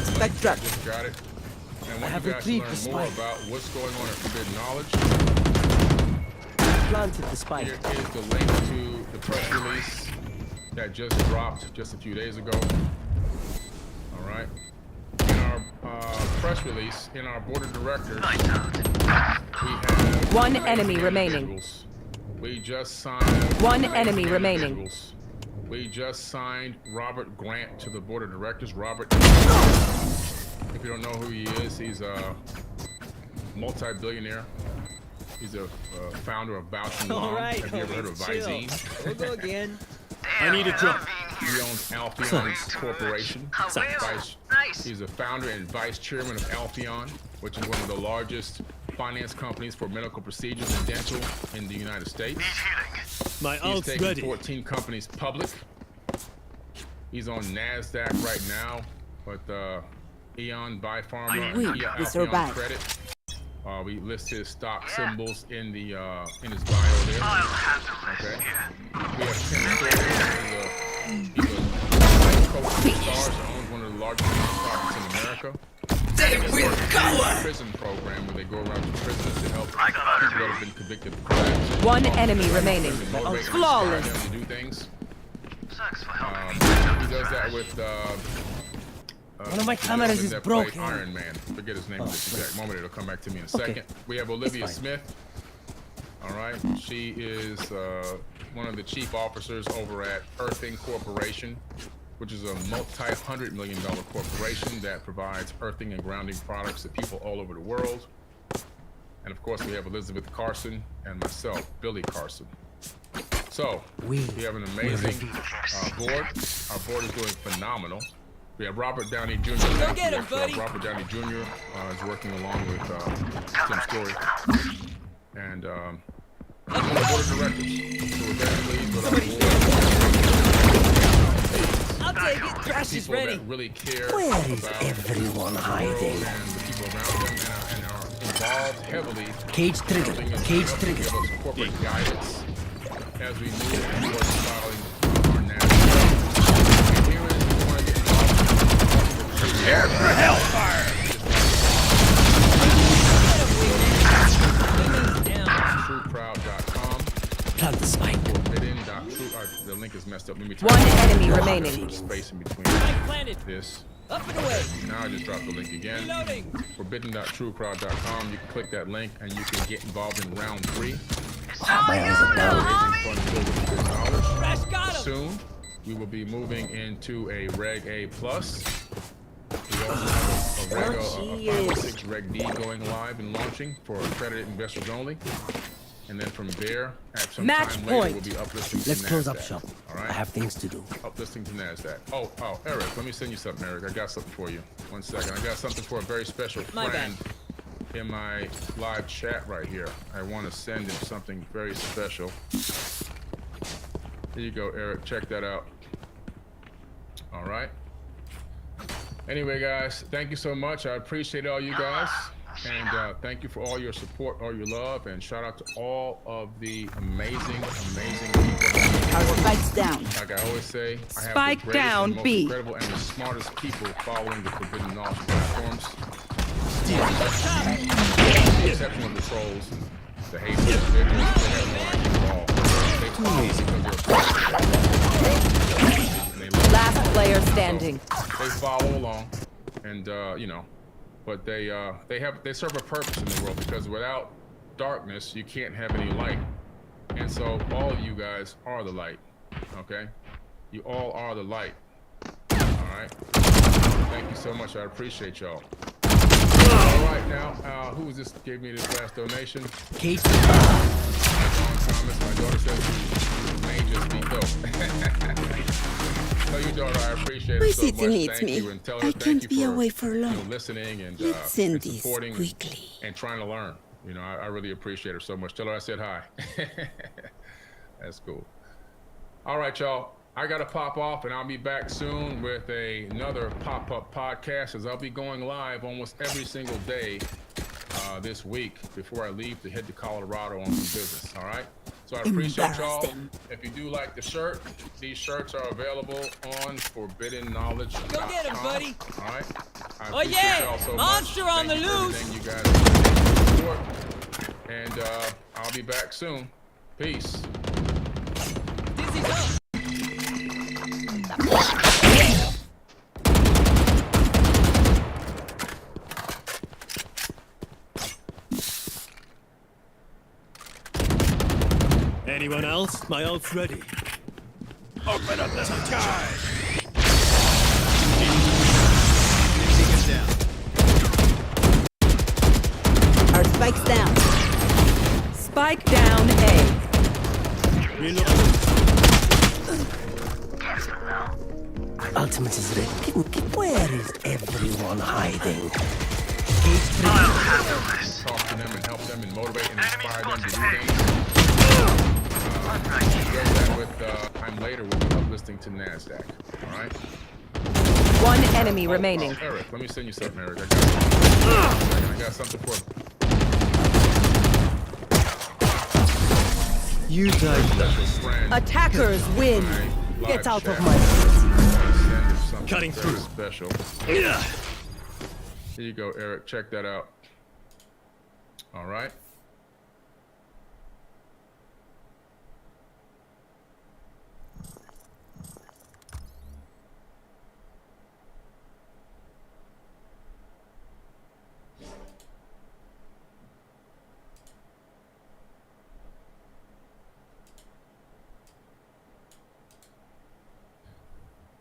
[SPEAKER 6] Spectre.
[SPEAKER 1] Just got it. And I want
[SPEAKER 6] have
[SPEAKER 1] you guys to
[SPEAKER 6] retrieved the
[SPEAKER 1] learn more
[SPEAKER 6] spike.
[SPEAKER 1] about what's going on at Forbidden Knowledge.
[SPEAKER 6] Planted the spike.
[SPEAKER 1] Here is the link to the press release that just dropped just a few days ago. All right. In our press release, in our board of directors, we have
[SPEAKER 3] One enemy remaining.
[SPEAKER 1] individuals. We just signed
[SPEAKER 3] One enemy remaining.
[SPEAKER 1] individuals. We just signed Robert Grant to the board of directors. Robert, if you don't know who he is, he's a multi-billionaire. He's a founder of Bausch & Lomb.
[SPEAKER 5] All right,
[SPEAKER 1] Have you ever heard of
[SPEAKER 5] chill.
[SPEAKER 1] Visine?
[SPEAKER 5] We'll go again.
[SPEAKER 7] I need a drop.
[SPEAKER 1] He owns Alpheon Corporation.
[SPEAKER 7] Thanks.
[SPEAKER 1] He's the founder and vice chairman of Alphion, which is one of the largest finance companies for medical procedures and dental in the United States.
[SPEAKER 7] My
[SPEAKER 1] He's
[SPEAKER 7] ult's
[SPEAKER 1] taken
[SPEAKER 7] ready.
[SPEAKER 1] 14 companies public. He's on NASDAQ right now with Eon Biopharma,
[SPEAKER 4] We
[SPEAKER 1] Alphion
[SPEAKER 4] survive.
[SPEAKER 1] Credit. We list his stock symbols in the in his bio there. Okay. We have Tim Story. He's a coach for stars and owns one of the largest nonprofits in America. They will go. Prison program where they go around to prisons to help people that have been convicted of crimes.
[SPEAKER 3] One enemy remaining.
[SPEAKER 1] Motivate and
[SPEAKER 3] Flawless.
[SPEAKER 1] inspire them to do things. He does that with
[SPEAKER 6] One of my
[SPEAKER 1] the
[SPEAKER 6] cameras
[SPEAKER 1] gentleman
[SPEAKER 6] is
[SPEAKER 1] that played
[SPEAKER 6] broken.
[SPEAKER 1] Iron Man. Forget his name at this exact moment. It'll come back to me in a
[SPEAKER 6] Okay.
[SPEAKER 1] second. We have Olivia
[SPEAKER 6] fine.
[SPEAKER 1] Smith. All right. She is one of the chief officers over at Earthing Corporation, which is a multi-$100 million corporation that provides earthing and grounding products to people all over the world. And of course, we have Elizabeth Carson and myself, Billy Carson. So, we have an amazing board. Our board is doing phenomenal. We have Robert Downey Jr.
[SPEAKER 5] Go get him, buddy.
[SPEAKER 1] Robert Downey Jr. Is working along with Tim Story. And the board of directors. So we're very pleased with our board.
[SPEAKER 5] I'll take it. Trash is
[SPEAKER 1] People
[SPEAKER 5] ready.
[SPEAKER 1] that really care
[SPEAKER 6] Where is
[SPEAKER 1] about
[SPEAKER 6] everyone
[SPEAKER 1] the world
[SPEAKER 6] hiding?
[SPEAKER 1] and the people around them and are involved heavily.
[SPEAKER 6] Cage trigger.
[SPEAKER 1] helping us
[SPEAKER 6] Cage
[SPEAKER 1] help
[SPEAKER 6] trigger.
[SPEAKER 1] Give us corporate guidance as we move towards filing our national. And here is if you want to get involved.
[SPEAKER 7] Prepare for hellfire!
[SPEAKER 1] TrueCrowd.com.
[SPEAKER 6] Plant the spike.
[SPEAKER 1] The link is messed up. Let me
[SPEAKER 3] One enemy remaining.
[SPEAKER 1] There's space in between
[SPEAKER 5] Planted.
[SPEAKER 1] this.
[SPEAKER 5] Up and away.
[SPEAKER 1] Now I just dropped the link again.
[SPEAKER 5] Reloading.
[SPEAKER 1] Forbidden.truecrowd.com. You can click that link and you can get involved in round 3.
[SPEAKER 6] My eyes are down.
[SPEAKER 5] Trash got him.
[SPEAKER 1] Soon, we will be moving into a Reg A+. We also have a Reg, a 506 Reg D going live and launching for accredited investors only. And then from there, at some
[SPEAKER 3] Match
[SPEAKER 1] time later,
[SPEAKER 3] point.
[SPEAKER 1] we'll be uplisting to
[SPEAKER 6] Let's close up
[SPEAKER 1] NASDAQ.
[SPEAKER 6] shop.
[SPEAKER 1] All right?
[SPEAKER 6] I have things to do.
[SPEAKER 1] Uplisting to NASDAQ. Oh, Eric, let me send you something, Eric. I got something for you. 1 second. I got something for a very special
[SPEAKER 5] My
[SPEAKER 1] friend in my live chat right here. I want to send him something very special. Here you go, Eric. Check that out. All right. Anyway, guys, thank you so much. I appreciate all you guys. And thank you for all your support, all your love, and shout out to all of the amazing people.
[SPEAKER 4] Our spike's down.
[SPEAKER 1] Like I always say, I have
[SPEAKER 3] Spike
[SPEAKER 1] the greatest
[SPEAKER 3] down,
[SPEAKER 1] and most
[SPEAKER 3] B.
[SPEAKER 1] incredible and the smartest people following the Forbidden Knowledge platforms. With the exception of the trolls and the haters, they have no idea at all. They follow because they're
[SPEAKER 3] Last player standing.
[SPEAKER 1] they follow along, and you know, but they serve a purpose in the world, because without darkness you can't have any light. And so all of you guys are the light. Okay, you all are the light. All right, thank you so much. I appreciate y'all. All right, now who was this gave me this last donation?
[SPEAKER 6] Cage
[SPEAKER 1] John Thomas. My daughter says you may just be dope. Tell your daughter I appreciate her so
[SPEAKER 4] City
[SPEAKER 1] much.
[SPEAKER 4] needs
[SPEAKER 1] Thank
[SPEAKER 4] me.
[SPEAKER 1] you, and tell her
[SPEAKER 4] I
[SPEAKER 1] thank
[SPEAKER 4] can't
[SPEAKER 1] you
[SPEAKER 4] be
[SPEAKER 1] for,
[SPEAKER 4] away for
[SPEAKER 1] you know,
[SPEAKER 4] long.
[SPEAKER 1] listening and,
[SPEAKER 4] Let's end
[SPEAKER 1] and
[SPEAKER 4] this
[SPEAKER 1] supporting
[SPEAKER 4] quickly.
[SPEAKER 1] and trying to learn. You know, I really appreciate her so much. Tell her I said hi. That's cool. All right, y'all. I got to pop off, and I'll be back soon with another pop-up podcast, as I'll be going live almost every single day this week before I leave to head to Colorado on some business. All right. So I appreciate y'all. If you do like the shirt, these shirts are available on ForbiddenKnowledge.com.
[SPEAKER 5] Go get him, buddy.
[SPEAKER 1] All right. I
[SPEAKER 5] Oh,
[SPEAKER 1] appreciate
[SPEAKER 5] yeah.
[SPEAKER 1] y'all so
[SPEAKER 5] Monster
[SPEAKER 1] much.
[SPEAKER 5] on
[SPEAKER 1] Thank
[SPEAKER 5] the
[SPEAKER 1] you for
[SPEAKER 5] loose.
[SPEAKER 1] everything you guys support. And I'll be back soon. Peace.
[SPEAKER 5] Dizzy's up.
[SPEAKER 7] Anyone else? My ult's ready.
[SPEAKER 9] Open up the sky!
[SPEAKER 4] Our spike's down.
[SPEAKER 3] Spike down A.
[SPEAKER 7] Reload.
[SPEAKER 6] Ultimate is ready. Where is everyone hiding?
[SPEAKER 1] Talk to them and help them and motivate and inspire them to do things. Get that with time later we'll be uplisting to NASDAQ. All right?
[SPEAKER 3] One enemy remaining.
[SPEAKER 1] Eric, let me send you something, Eric. I got something for you.
[SPEAKER 7] You died.
[SPEAKER 3] Attackers win. Get out of my
[SPEAKER 7] Cutting through.
[SPEAKER 1] Special.
[SPEAKER 7] Yeah.
[SPEAKER 1] Here you go, Eric. Check that out. All right.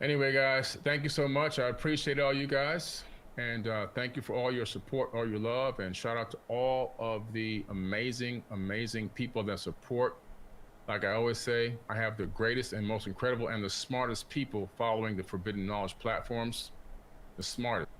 [SPEAKER 1] Anyway, guys, thank you so much. I appreciate all you guys. And thank you for all your support, all your love. And shout out to all of the amazing, amazing people that support. Like I always say, I have the greatest and most incredible and the smartest people following the Forbidden Knowledge platforms. The smartest.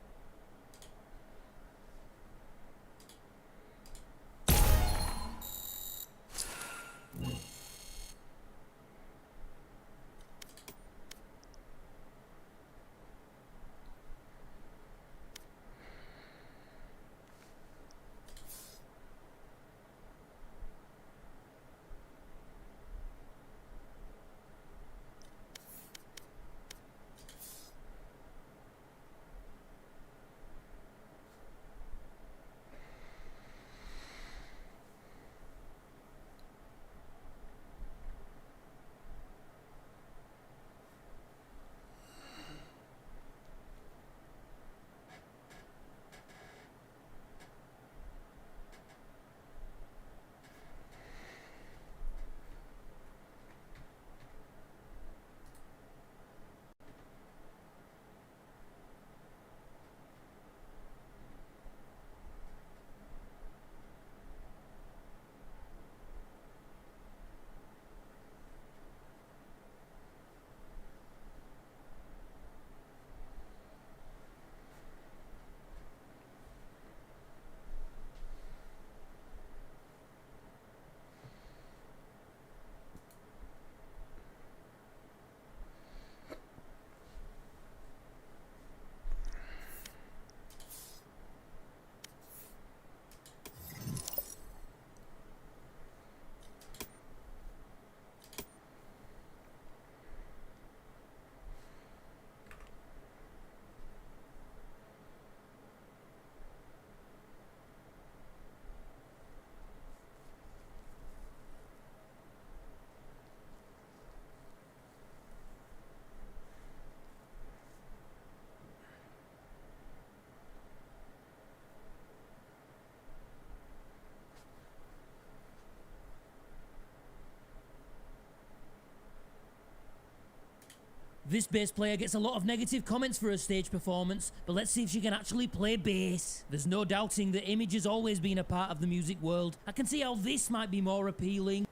[SPEAKER 13] This bass player gets a lot of negative comments for her stage performance, but let's see if she can actually play bass. There's no doubting that image has always been a part of the music world. I can see how this might be more appealing.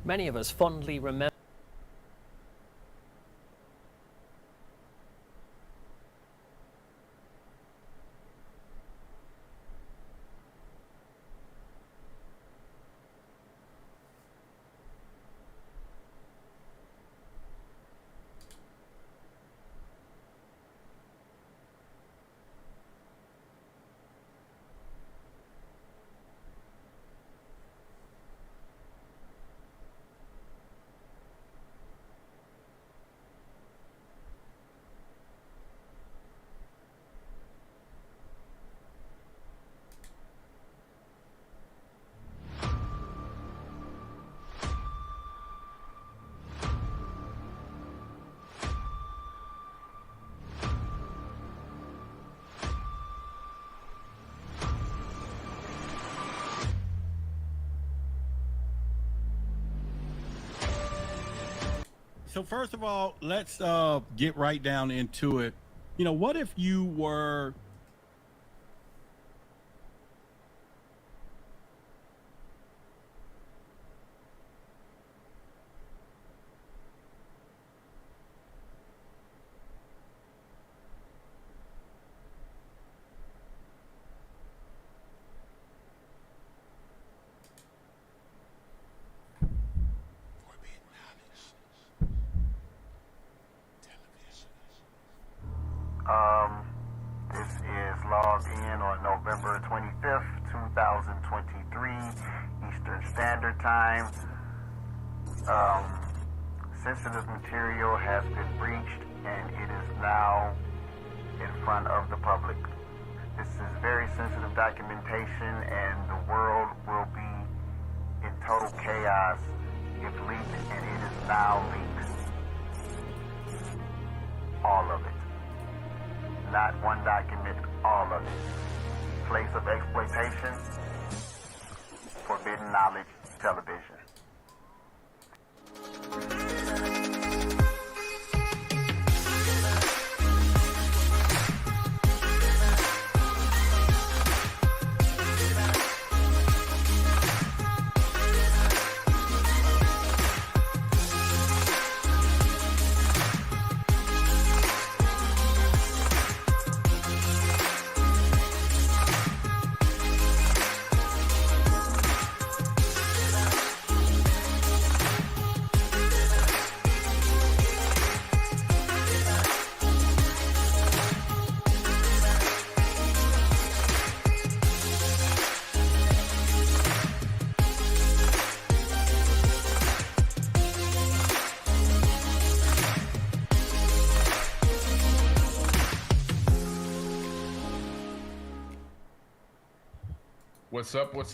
[SPEAKER 5] Many of us fondly remember
[SPEAKER 9] So first of all, let's get right down into it. You know, what if you were
[SPEAKER 8] This is logged in on November 25th, 2023, Eastern Standard Time. Sensitive material has been breached and it is now in front of the public. This is very sensitive documentation and the world will be in total chaos if leaked, and it is now leaked. All of it. Not one document, all of it. Place of exploitation, Forbidden Knowledge Television.
[SPEAKER 1] What's up? What's